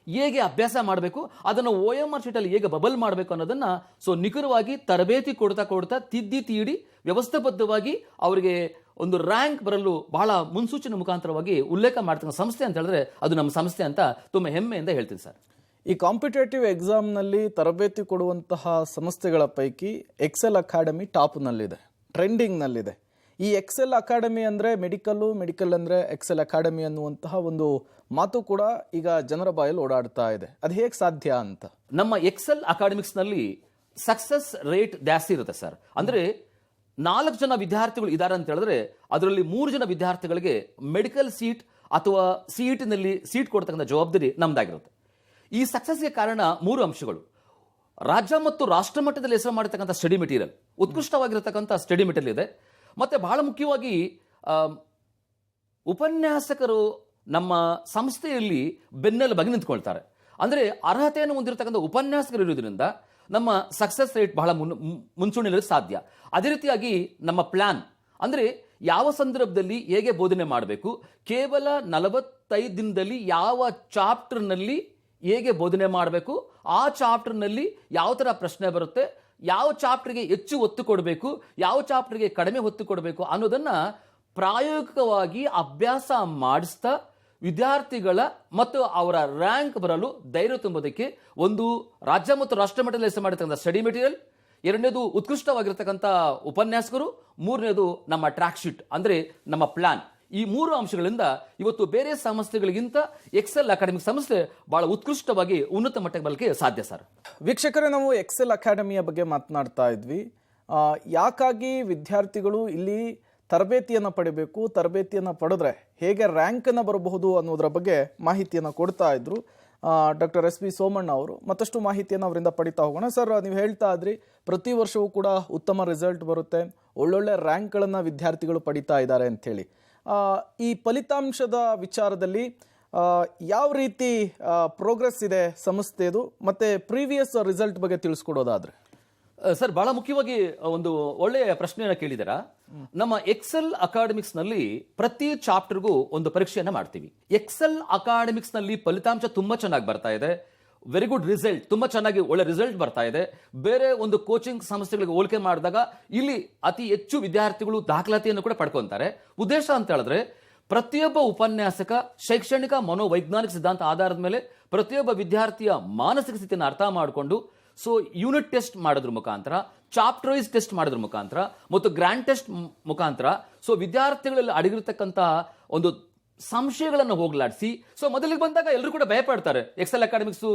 ಹೇಗೆ ಅಭ್ಯಾಸ ಮಾಡಬೇಕು, ಅದನ್ನು OMR ಶೀಟಲ್ಲಿ ಹೇಗೆ ಬಬಲ್ ಮಾಡಬೇಕು ಅನ್ನೋದನ್ನು ನಿಖರವಾಗಿ ತರಬೇತಿ ಕೊಡ್ತಾ ತಿದ್ದಿ ತೀಡಿ ವ್ಯವಸ್ಥಾಬದ್ಧವಾಗಿ ಅವರಿಗೆ ಒಂದು ರ್ಯಾಂಕ್ ಬರಲು ಬಹಳ ಮುನ್ಸೂಚನೆ ಮುಖಾಂತರವಾಗಿ ಉಲ್ಲೇಖ ಮಾಡ್ತಕ್ಕಂಥ ಸಂಸ್ಥೆ ಅಂತ ಹೇಳಿದ್ರೆ ಅದು ನಮ್ಮ ಸಂಸ್ಥೆ ಅಂತ ತುಂಬ ಹೆಮ್ಮೆಯಿಂದ ಹೇಳ್ತೀನಿ ಸರ್. ಈ ಕಾಂಪಿಟೇಟಿವ್ ಎಕ್ಸಾಮ್ನಲ್ಲಿ ತರಬೇತಿ ಕೊಡುವಂತಹ ಸಂಸ್ಥೆಗಳ ಪೈಕಿ ಎಕ್ಸೆಲ್ ಅಕಾಡೆಮಿ ಟಾಪ್ನಲ್ಲಿದೆ, ಟ್ರೆಂಡಿಂಗ್ನಲ್ಲಿದೆ. ಈ ಎಕ್ಸೆಲ್ ಅಕಾಡೆಮಿ ಅಂದರೆ ಮೆಡಿಕಲ್ ಅಂದರೆ ಎಕ್ಸೆಲ್ ಅಕಾಡೆಮಿ ಅನ್ನುವಂತಹ ಒಂದು ಮಾತು ಕೂಡ ಈಗ ಜನರ ಬಾಯಲ್ಲಿ ಓಡಾಡ್ತಾ ಇದೆ. ಅದು ಹೇಗೆ ಸಾಧ್ಯ ಅಂತ? ನಮ್ಮ ಎಕ್ಸೆಲ್ ಅಕಾಡೆಮಿಕ್ಸ್ನಲ್ಲಿ ಸಕ್ಸಸ್ ರೇಟ್ ಜಾಸ್ತಿ ಇರುತ್ತೆ ಸರ್. ಅಂದರೆ 4 ಜನ ವಿದ್ಯಾರ್ಥಿಗಳು ಇದ್ದಾರೆ ಅಂತ ಹೇಳಿದ್ರೆ ಅದರಲ್ಲಿ 3 ಜನ ವಿದ್ಯಾರ್ಥಿಗಳಿಗೆ ಮೆಡಿಕಲ್ ಸೀಟ್ ಅಥವಾ CET-ನಲ್ಲಿ ಸೀಟ್ ಕೊಡ್ತಕ್ಕಂಥ ಜವಾಬ್ದಾರಿ ನಮ್ದಾಗಿರುತ್ತೆ. ಈ ಸಕ್ಸಸ್ಗೆ ಕಾರಣ 3 ಅಂಶಗಳು. ರಾಜ್ಯ ಮತ್ತು ರಾಷ್ಟ್ರ ಮಟ್ಟದಲ್ಲಿ ಹೆಸರು ಮಾಡಿರ್ತಕ್ಕಂಥ ಸ್ಟಡಿ ಮೆಟೀರಿಯಲ್, ಉತ್ಕೃಷ್ಟವಾಗಿರತಕ್ಕಂಥ ಸ್ಟಡಿ ಮೆಟೀರಿಯಲ್ ಇದೆ. ಮತ್ತು ಬಹಳ ಮುಖ್ಯವಾಗಿ ಉಪನ್ಯಾಸಕರು ನಮ್ಮ ಸಂಸ್ಥೆಯಲ್ಲಿ ಬೆನ್ನೆಲುಬಾಗಿ ನಿಂತ್ಕೊಳ್ತಾರೆ. ಅಂದರೆ ಅರ್ಹತೆಯನ್ನು ಹೊಂದಿರತಕ್ಕಂಥ ಉಪನ್ಯಾಸಕರು ಇರೋದ್ರಿಂದ ನಮ್ಮ ಸಕ್ಸಸ್ ರೇಟ್ ಬಹಳ ಮುಂಚೂಣಿಯಲ್ಲಿ ಸಾಧ್ಯ. ಅದೇ ರೀತಿಯಾಗಿ ನಮ್ಮ ಪ್ಲಾನ್ ಅಂದರೆ ಯಾವ ಸಂದರ್ಭದಲ್ಲಿ ಹೇಗೆ ಬೋಧನೆ ಮಾಡಬೇಕು, ಕೇವಲ 45 ದಿನದಲ್ಲಿ ಯಾವ ಚಾಪ್ಟರ್ನಲ್ಲಿ ಹೇಗೆ ಬೋಧನೆ ಮಾಡಬೇಕು, ಆ ಚಾಪ್ಟರ್ನಲ್ಲಿ ಯಾವ ಥರ ಪ್ರಶ್ನೆ ಬರುತ್ತೆ, ಯಾವ ಚಾಪ್ಟರ್ಗೆ ಹೆಚ್ಚು ಒತ್ತು ಕೊಡಬೇಕು, ಯಾವ ಚಾಪ್ಟರ್ಗೆ ಕಡಿಮೆ ಒತ್ತು ಕೊಡಬೇಕು ಅನ್ನೋದನ್ನು ಪ್ರಾಯೋಗಿಕವಾಗಿ ಅಭ್ಯಾಸ ಮಾಡಿಸ್ತಾ ವಿದ್ಯಾರ್ಥಿಗಳ ಮತ್ತು ಅವರ ರ್ಯಾಂಕ್ ಬರಲು ಧೈರ್ಯ ತುಂಬೋದಕ್ಕೆ ಒಂದು ರಾಜ್ಯ ಮತ್ತು ರಾಷ್ಟ್ರ ಮಟ್ಟದಲ್ಲಿ ಹೆಸರು ಮಾಡಿರ್ತಕ್ಕಂಥ ಸ್ಟಡಿ ಮೆಟೀರಿಯಲ್, 2ನೇದು ಉತ್ಕೃಷ್ಟವಾಗಿರ್ತಕ್ಕಂಥ ಉಪನ್ಯಾಸಕರು, 3ನೇದು ನಮ್ಮ ಟ್ರ್ಯಾಕ್ ಶೀಟ್ ಅಂದರೆ ನಮ್ಮ ಪ್ಲಾನ್. ಈ 3 ಅಂಶಗಳಿಂದ ಇವತ್ತು ಬೇರೆ ಸಂಸ್ಥೆಗಳಿಗಿಂತ ಎಕ್ಸೆಲ್ ಅಕಾಡೆಮಿಕ್ ಸಂಸ್ಥೆ ಬಹಳ ಉತ್ಕೃಷ್ಟವಾಗಿ ಉನ್ನತ ಮಟ್ಟಕ್ಕೆ ಬರಲಿಕ್ಕೆ ಸಾಧ್ಯ ಸರ್. ವೀಕ್ಷಕರೇ, ನಾವು ಎಕ್ಸೆಲ್ ಅಕಾಡೆಮಿಯ ಬಗ್ಗೆ ಮಾತನಾಡ್ತಾ ಇದ್ವಿ. ಯಾಕಾಗಿ ವಿದ್ಯಾರ್ಥಿಗಳು ಇಲ್ಲಿ ತರಬೇತಿಯನ್ನು ಪಡಿಬೇಕು, ತರಬೇತಿಯನ್ನು ಪಡೆದ್ರೆ ಹೇಗೆ ರ್ಯಾಂಕನ್ನು ಬರಬಹುದು ಅನ್ನೋದರ ಬಗ್ಗೆ ಮಾಹಿತಿಯನ್ನು ಕೊಡ್ತಾ ಇದ್ರು ಡಾಕ್ಟರ್ SP ಸೋಮಣ್ಣ ಅವರು. ಮತ್ತಷ್ಟು ಮಾಹಿತಿಯನ್ನು ಅವರಿಂದ ಪಡಿತಾ ಹೋಗೋಣ. ಸರ್, ನೀವು ಹೇಳ್ತಾ ಇದ್ರಿ ಪ್ರತಿ ವರ್ಷವೂ ಕೂಡ ಉತ್ತಮ ರಿಸಲ್ಟ್ ಬರುತ್ತೆ, ಒಳ್ಳೊಳ್ಳೆ ರ್ಯಾಂಕ್ಗಳನ್ನು ವಿದ್ಯಾರ್ಥಿಗಳು ಪಡಿತಾ ಇದ್ದಾರೆ ಅಂಥೇಳಿ. ಈ ಫಲಿತಾಂಶದ ವಿಚಾರದಲ್ಲಿ ಯಾವ ರೀತಿ ಪ್ರೋಗ್ರೆಸ್ ಇದೆ ಸಂಸ್ಥೆದು, ಮತ್ತು ಪ್ರೀವಿಯಸ್ ರಿಸಲ್ಟ್ ಬಗ್ಗೆ ತಿಳಿಸ್ಕೊಡೋದಾದ್ರೆ? ಸರ್, ಬಹಳ ಮುಖ್ಯವಾಗಿ ಒಂದು ಒಳ್ಳೆಯ ಪ್ರಶ್ನೆಯನ್ನು ಕೇಳಿದಾರ. ನಮ್ಮ ಎಕ್ಸೆಲ್ ಅಕಾಡೆಮಿಕ್ಸ್ ನಲ್ಲಿ ಪ್ರತಿ ಚಾಪ್ಟರ್ಗೂ ಒಂದು ಪರೀಕ್ಷೆಯನ್ನು ಮಾಡ್ತೀವಿ. ಎಕ್ಸೆಲ್ ಅಕಾಡೆಮಿಕ್ಸ್ ನಲ್ಲಿ ಫಲಿತಾಂಶ ತುಂಬಾ ಚೆನ್ನಾಗಿ ಬರ್ತಾ ಇದೆ. ವೆರಿ ಗುಡ್ ರಿಸಲ್ಟ್, ತುಂಬಾ ಚೆನ್ನಾಗಿ ಒಳ್ಳೆ ರಿಸಲ್ಟ್ ಬರ್ತಾ ಇದೆ. ಬೇರೆ ಒಂದು ಕೋಚಿಂಗ್ ಸಂಸ್ಥೆಗಳಿಗೆ ಹೋಲಿಕೆ ಮಾಡಿದಾಗ ಇಲ್ಲಿ ಅತಿ ಹೆಚ್ಚು ವಿದ್ಯಾರ್ಥಿಗಳು ದಾಖಲಾತಿಯನ್ನು ಕೂಡ ಪಡ್ಕೊಂತಾರೆ. ಉದ್ದೇಶ ಅಂತ ಹೇಳಿದ್ರೆ ಪ್ರತಿಯೊಬ್ಬ ಉಪನ್ಯಾಸಕ ಶೈಕ್ಷಣಿಕ ಮನೋವೈಜ್ಞಾನಿಕ ಸಿದ್ಧಾಂತ ಆಧಾರದ ಮೇಲೆ ಪ್ರತಿಯೊಬ್ಬ ವಿದ್ಯಾರ್ಥಿಯ ಮಾನಸಿಕ ಸ್ಥಿತಿಯನ್ನು ಅರ್ಥ ಮಾಡಿಕೊಂಡು ಯೂನಿಟ್ ಟೆಸ್ಟ್ ಮಾಡೋದ್ರ ಮುಖಾಂತರ, ಚಾಪ್ಟರ್ ವೈಸ್ ಟೆಸ್ಟ್ ಮಾಡೋದ್ರ ಮುಖಾಂತರ ಮತ್ತು ಗ್ರ್ಯಾಂಡ್ ಟೆಸ್ಟ್ ಮುಖಾಂತರ ವಿದ್ಯಾರ್ಥಿಗಳಲ್ಲಿ ಅಡಗಿರ್ತಕ್ಕಂಥ ಒಂದು ಸಂಶಯಗಳನ್ನು ಹೋಗಲಾಡಿಸಿ ಮೊದಲಿಗೆ ಬಂದಾಗ ಎಲ್ಲರೂ ಕೂಡ ಭಯಪಡ್ತಾರೆ. ಎಕ್ಸೆಲ್ ಅಕಾಡೆಮಿಕ್ಸ್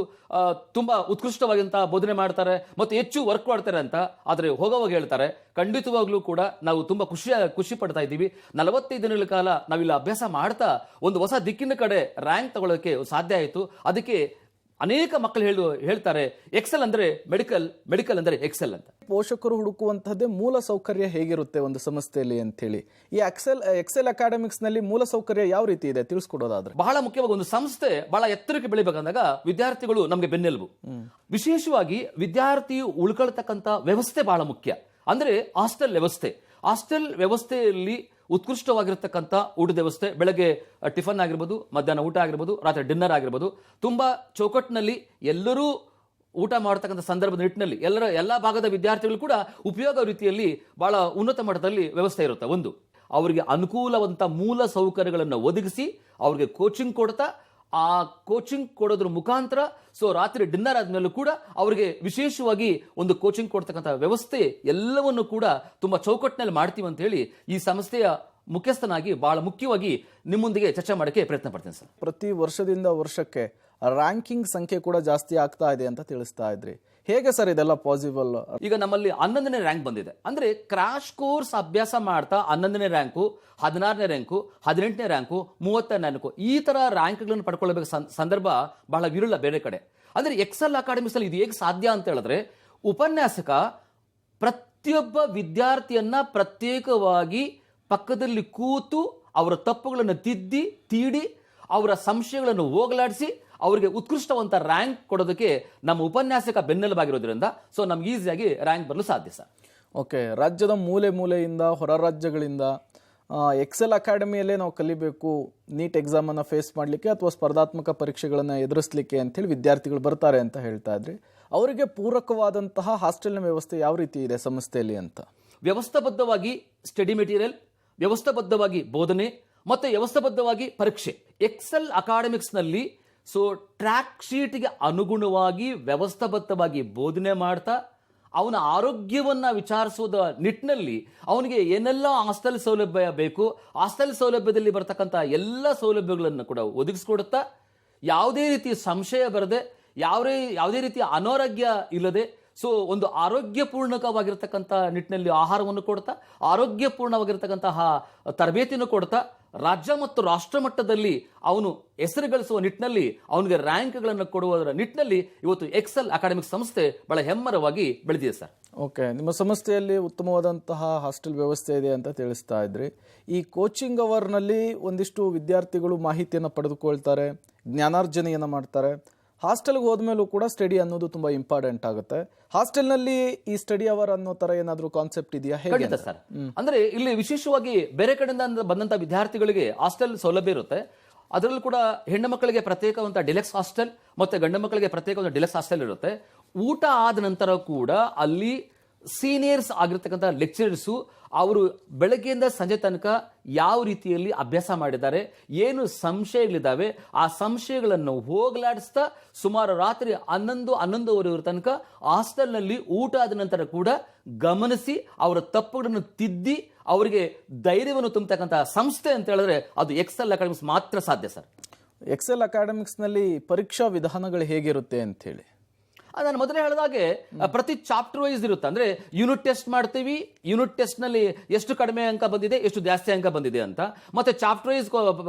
ತುಂಬಾ ಉತ್ಕೃಷ್ಟವಾಗಿಂತ ಬೋಧನೆ ಮಾಡ್ತಾರೆ ಮತ್ತು ಹೆಚ್ಚು ವರ್ಕ್ ಮಾಡ್ತಾರೆ ಅಂತ. ಆದರೆ ಹೋಗೋವಾಗ ಹೇಳ್ತಾರೆ, ಖಂಡಿತವಾಗ್ಲೂ ಕೂಡ ನಾವು ತುಂಬಾ ಖುಷಿ ಪಡ್ತಾ ಇದ್ದೀವಿ. 45 ದಿನಗಳ ಕಾಲ ನಾವಿಲ್ಲಿ ಅಭ್ಯಾಸ ಮಾಡ್ತಾ ಒಂದು ಹೊಸ ದಿಕ್ಕಿನ ಕಡೆ ರ್ಯಾಂಕ್ ತಗೊಳ್ಳೋಕೆ ಸಾಧ್ಯ ಆಯಿತು. ಅದಕ್ಕೆ ಅನೇಕ ಮಕ್ಕಳು ಹೇಳ್ತಾರೆ ಎಕ್ಸೆಲ್ ಅಂದ್ರೆ ಮೆಡಿಕಲ್ ಅಂದ್ರೆ ಎಕ್ಸೆಲ್ ಅಂತ. ಪೋಷಕರು ಹುಡುಕುವಂತಹದ್ದೇ ಮೂಲ ಸೌಕರ್ಯ ಹೇಗಿರುತ್ತೆ ಒಂದು ಸಂಸ್ಥೆಯಲ್ಲಿ ಅಂತ ಹೇಳಿ. ಈ ಎಕ್ಸೆಲ್ ಅಕಾಡೆಮಿಕ್ಸ್ ನಲ್ಲಿ ಮೂಲ ಸೌಕರ್ಯ ಯಾವ ರೀತಿ ಇದೆ ತಿಳಿಸ್ಕೊಡೋದಾದ್ರೆ? ಬಹಳ ಮುಖ್ಯವಾಗಿ ಒಂದು ಸಂಸ್ಥೆ ಬಹಳ ಎತ್ತರಕ್ಕೆ ಬೆಳಿಬೇಕಂದಾಗ ವಿದ್ಯಾರ್ಥಿಗಳು ನಮಗೆ ಬೆನ್ನೆಲುಬು. ವಿಶೇಷವಾಗಿ ವಿದ್ಯಾರ್ಥಿ ಉಳ್ಕೊಳ್ತಕ್ಕಂಥ ವ್ಯವಸ್ಥೆ ಬಹಳ ಮುಖ್ಯ. ಅಂದ್ರೆ ಹಾಸ್ಟೆಲ್ ವ್ಯವಸ್ಥೆಯಲ್ಲಿ ಉತ್ಕೃಷ್ಟವಾಗಿರತಕ್ಕಂಥ ಊಟದ ವ್ಯವಸ್ಥೆ, ಬೆಳಗ್ಗೆ ಟಿಫನ್ ಆಗಿರ್ಬೋದು, ಮಧ್ಯಾಹ್ನ ಊಟ ಆಗಿರ್ಬೋದು, ರಾತ್ರಿ ಡಿನ್ನರ್ ಆಗಿರ್ಬೋದು, ತುಂಬಾ ಚೌಕಟ್ಟಿನಲ್ಲಿ ಎಲ್ಲರೂ ಊಟ ಮಾಡತಕ್ಕಂಥ ಸಂದರ್ಭದ ನಿಟ್ಟಿನಲ್ಲಿ ಎಲ್ಲ ಭಾಗದ ವಿದ್ಯಾರ್ಥಿಗಳು ಕೂಡ ಉಪಯೋಗ ರೀತಿಯಲ್ಲಿ ಬಹಳ ಉನ್ನತ ಮಟ್ಟದಲ್ಲಿ ವ್ಯವಸ್ಥೆ ಇರುತ್ತೆ. ಒಂದು ಅವರಿಗೆ ಅನುಕೂಲವಂತ ಮೂಲ ಸೌಕರ್ಯಗಳನ್ನು ಒದಗಿಸಿ ಅವರಿಗೆ ಕೋಚಿಂಗ್ ಕೊಡ್ತಾ, ಆ ಕೋಚಿಂಗ್ ಕೊಡೋದ್ರ ಮುಖಾಂತರ ರಾತ್ರಿ ಡಿನ್ನರ್ ಆದ್ಮೇಲೂ ಕೂಡ ಅವರಿಗೆ ವಿಶೇಷವಾಗಿ ಒಂದು ಕೋಚಿಂಗ್ ಕೊಡ್ತಕ್ಕಂಥ ವ್ಯವಸ್ಥೆ ಎಲ್ಲವನ್ನು ಕೂಡ ತುಂಬಾ ಚೌಕಟ್ಟಿನಲ್ಲಿ ಮಾಡ್ತೀವಿ ಅಂತ ಹೇಳಿ ಈ ಸಂಸ್ಥೆಯ ಮುಖ್ಯಸ್ಥನಾಗಿ ಬಹಳ ಮುಖ್ಯವಾಗಿ ನಿಮ್ಮೊಂದಿಗೆ ಚರ್ಚೆ ಮಾಡೋಕ್ಕೆ ಪ್ರಯತ್ನ ಪಡ್ತೇನೆ ಸರ್. ಪ್ರತಿ ವರ್ಷದಿಂದ ವರ್ಷಕ್ಕೆ ರ್ಯಾಂಕಿಂಗ್ ಸಂಖ್ಯೆ ಕೂಡ ಜಾಸ್ತಿ ಆಗ್ತಾ ಇದೆ ಅಂತ ತಿಳಿಸ್ತಾ ಇದ್ರಿ. ಹೇಗೆ ಸರ್ ಇದೆಲ್ಲ ಪಾಸಿಬಲ್? ಈಗ ನಮ್ಮಲ್ಲಿ 11ನೇ ರ್ಯಾಂಕ್ ಬಂದಿದೆ. ಅಂದ್ರೆ ಕ್ರಾಶ್ ಕೋರ್ಸ್ ಅಭ್ಯಾಸ ಮಾಡ್ತಾ 11ನೇ ರ್ಯಾಂಕು, 16ನೇ ರ್ಯಾಂಕು, 18ನೇ ರ್ಯಾಂಕು, 30ನೇ ರ್ಯಾಂಕು, ಈ ತರ ರ್ಯಾಂಕ್ಗಳನ್ನು ಪಡ್ಕೊಳ್ಬೇಕು ಸಂದರ್ಭ ಬಹಳ ವಿರಳ ಬೇರೆ ಕಡೆ. ಅಂದ್ರೆ ಎಕ್ಸೆಲ್ ಅಕಾಡೆಮಿಕ್ಸ್ ಅಲ್ಲಿ ಇದು ಹೇಗೆ ಸಾಧ್ಯ ಅಂತ ಹೇಳಿದ್ರೆ, ಉಪನ್ಯಾಸಕ ಪ್ರತಿಯೊಬ್ಬ ವಿದ್ಯಾರ್ಥಿಯನ್ನ ಪ್ರತ್ಯೇಕವಾಗಿ ಪಕ್ಕದಲ್ಲಿ ಕೂತು ಅವರ ತಪ್ಪುಗಳನ್ನು ತಿದ್ದಿ ತೀಡಿ ಅವರ ಸಂಶಯಗಳನ್ನು ಹೋಗಲಾಡಿಸಿ ಅವರಿಗೆ ಉತ್ಕೃಷ್ಟವಂತ ರ್ಯಾಂಕ್ ಕೊಡೋದಕ್ಕೆ ನಮ್ಮ ಉಪನ್ಯಾಸಕ ಬೆನ್ನೆಲುಬಾಗಿರೋದ್ರಿಂದ ಸೊ ನಮ್ಗೆ ಈಸಿಯಾಗಿ ರ್ಯಾಂಕ್ ಬರಲು ಸಾಧ್ಯ ಸರ್. ಓಕೆ, ರಾಜ್ಯದ ಮೂಲೆ ಮೂಲೆಯಿಂದ ಹೊರ ರಾಜ್ಯಗಳಿಂದ ಎಕ್ಸೆಲ್ ಅಕಾಡೆಮಿಯಲ್ಲೇ ನಾವು ಕಲಿಬೇಕು ನೀಟ್ ಎಕ್ಸಾಮನ್ನು ಫೇಸ್ ಮಾಡಲಿಕ್ಕೆ ಅಥವಾ ಸ್ಪರ್ಧಾತ್ಮಕ ಪರೀಕ್ಷೆಗಳನ್ನು ಎದುರಿಸಲಿಕ್ಕೆ ಅಂತೇಳಿ ವಿದ್ಯಾರ್ಥಿಗಳು ಬರ್ತಾರೆ ಅಂತ ಹೇಳ್ತಾ ಇದ್ರಿ. ಅವರಿಗೆ ಪೂರಕವಾದಂತಹ ಹಾಸ್ಟೆಲ್ನ ವ್ಯವಸ್ಥೆ ಯಾವ ರೀತಿ ಇದೆ ಸಂಸ್ಥೆಯಲ್ಲಿ ಅಂತ? ವ್ಯವಸ್ಥಾಬದ್ಧವಾಗಿ ಸ್ಟಡಿ ಮೆಟೀರಿಯಲ್, ವ್ಯವಸ್ಥಾಬದ್ಧವಾಗಿ ಬೋಧನೆ ಮತ್ತು ವ್ಯವಸ್ಥಾಬದ್ಧವಾಗಿ ಪರೀಕ್ಷೆ. ಎಕ್ಸೆಲ್ ಅಕಾಡೆಮಿಕ್ಸ್ನಲ್ಲಿ ಸೊ ಟ್ರ್ಯಾಕ್ ಶೀಟ್ಗೆ ಅನುಗುಣವಾಗಿ ವ್ಯವಸ್ಥಾಬದ್ಧವಾಗಿ ಬೋಧನೆ ಮಾಡ್ತಾ ಅವನ ಆರೋಗ್ಯವನ್ನ ವಿಚಾರಿಸುವುದ ನಿಟ್ಟಿನಲ್ಲಿ ಅವನಿಗೆ ಏನೆಲ್ಲ ಹಾಸ್ಟೆಲ್ ಸೌಲಭ್ಯ ಬೇಕು, ಹಾಸ್ಟೆಲ್ ಸೌಲಭ್ಯದಲ್ಲಿ ಬರತಕ್ಕಂಥ ಎಲ್ಲ ಸೌಲಭ್ಯಗಳನ್ನು ಕೂಡ ಒದಗಿಸ್ಕೊಡುತ್ತಾ ಯಾವುದೇ ರೀತಿ ಸಂಶಯ ಬರದೆ ಯಾವುದೇ ರೀತಿಯ ಅನಾರೋಗ್ಯ ಇಲ್ಲದೆ ಸೊ ಒಂದು ಆರೋಗ್ಯಪೂರ್ಣಕವಾಗಿರ್ತಕ್ಕಂಥ ನಿಟ್ಟಿನಲ್ಲಿ ಆಹಾರವನ್ನು ಕೊಡ್ತಾ ಆರೋಗ್ಯಪೂರ್ಣವಾಗಿರ್ತಕ್ಕಂತಹ ತರಬೇತಿಯನ್ನು ಕೊಡ್ತಾ ರಾಜ್ಯ ಮತ್ತು ರಾಷ್ಟ್ರ ಮಟ್ಟದಲ್ಲಿ ಅವನು ಹೆಸರು ಗಳಿಸುವ ನಿಟ್ಟಿನಲ್ಲಿ ಅವನಿಗೆ ರ್ಯಾಂಕ್ಗಳನ್ನು ಕೊಡುವುದರ ನಿಟ್ಟಿನಲ್ಲಿ ಇವತ್ತು ಎಕ್ಸೆಲ್ ಅಕಾಡೆಮಿಕ್ ಸಂಸ್ಥೆ ಬಹಳ ಹೆಮ್ಮರವಾಗಿ ಬೆಳೆದಿದೆ ಸರ್. ಓಕೆ, ನಿಮ್ಮ ಸಂಸ್ಥೆಯಲ್ಲಿ ಉತ್ತಮವಾದಂತಹ ಹಾಸ್ಟೆಲ್ ವ್ಯವಸ್ಥೆ ಇದೆ ಅಂತ ತಿಳಿಸ್ತಾ ಇದ್ರಿ. ಈ ಕೋಚಿಂಗ್ ಅವರ್ನಲ್ಲಿ ಒಂದಿಷ್ಟು ವಿದ್ಯಾರ್ಥಿಗಳು ಮಾಹಿತಿಯನ್ನು ಪಡೆದುಕೊಳ್ತಾರೆ, ಜ್ಞಾನಾರ್ಜನೆಯನ್ನು ಮಾಡ್ತಾರೆ. ಹಾಸ್ಟೆಲ್ಗೆ ಹೋದ್ಮೇಲೂ ಕೂಡ ಸ್ಟಡಿ ಅನ್ನೋದು ತುಂಬಾ ಇಂಪಾರ್ಟೆಂಟ್ ಆಗುತ್ತೆ. ಹಾಸ್ಟೆಲ್ನಲ್ಲಿ ಈ ಸ್ಟಡಿ ಅವರ್ ಅನ್ನೋ ತರ ಏನಾದರೂ ಕಾನ್ಸೆಪ್ಟ್ ಇದೆಯಾ? ಖಂಡಿತ ಸರ್. ಅಂದ್ರೆ ಇಲ್ಲಿ ವಿಶೇಷವಾಗಿ ಬೇರೆ ಕಡೆಯಿಂದ ಬಂದಂತ ವಿದ್ಯಾರ್ಥಿಗಳಿಗೆ ಹಾಸ್ಟೆಲ್ ಸೌಲಭ್ಯ ಇರುತ್ತೆ. ಅದರಲ್ಲೂ ಕೂಡ ಹೆಣ್ಣು ಮಕ್ಕಳಿಗೆ ಪ್ರತ್ಯೇಕವಂತ ಡಿಲೆಕ್ಸ್ ಹಾಸ್ಟೆಲ್ ಮತ್ತೆ ಗಂಡು ಮಕ್ಕಳಿಗೆ ಪ್ರತ್ಯೇಕವಂತ ಡಿಲೆಕ್ಸ್ ಹಾಸ್ಟೆಲ್ ಇರುತ್ತೆ. ಊಟ ಆದ ನಂತರ ಕೂಡ ಅಲ್ಲಿ ಸೀನಿಯರ್ಸ್ ಆಗಿರ್ತಕ್ಕಂಥ ಲೆಕ್ಚರರ್ಸು ಅವರು ಬೆಳಗ್ಗೆಯಿಂದ ಸಂಜೆ ತನಕ ಯಾವ ರೀತಿಯಲ್ಲಿ ಅಭ್ಯಾಸ ಮಾಡಿದ್ದಾರೆ, ಏನು ಸಂಶಯಗಳಿದ್ದಾವೆ, ಆ ಸಂಶಯಗಳನ್ನು ಹೋಗಲಾಡಿಸ್ತಾ ಸುಮಾರು ರಾತ್ರಿ 11-11:30 ತನಕ ಹಾಸ್ಟೆಲ್ನಲ್ಲಿ ಊಟ ಆದ ನಂತರ ಕೂಡ ಗಮನಿಸಿ ಅವರ ತಪ್ಪುಗಳನ್ನು ತಿದ್ದಿ ಅವರಿಗೆ ಧೈರ್ಯವನ್ನು ತುಂಬತಕ್ಕಂಥ ಸಂಸ್ಥೆ ಅಂತ ಹೇಳಿದ್ರೆ ಅದು ಎಕ್ಸೆಲ್ ಅಕಾಡೆಮಿಕ್ಸ್ ಮಾತ್ರ ಸಾಧ್ಯ ಸರ್. ಎಕ್ಸೆಲ್ ಅಕಾಡೆಮಿಕ್ಸ್ನಲ್ಲಿ ಪರೀಕ್ಷಾ ವಿಧಾನಗಳು ಹೇಗಿರುತ್ತೆ ಅಂತ ಹೇಳಿ ನಾನು ಮೊದಲೇ ಹೇಳಿದಾಗೆ ಪ್ರತಿ ಚಾಪ್ಟರ್ ವೈಸ್ ಇರುತ್ತೆ. ಅಂದ್ರೆ ಯೂನಿಟ್ ಟೆಸ್ಟ್ ಮಾಡ್ತೀವಿ, ಯೂನಿಟ್ ಟೆಸ್ಟ್ ನಲ್ಲಿ ಎಷ್ಟು ಕಡಿಮೆ ಅಂಕ ಬಂದಿದೆ, ಎಷ್ಟು ಜಾಸ್ತಿ ಅಂಕ ಬಂದಿದೆ ಅಂತ. ಮತ್ತೆ ಚಾಪ್ಟರ್ ವೈಸ್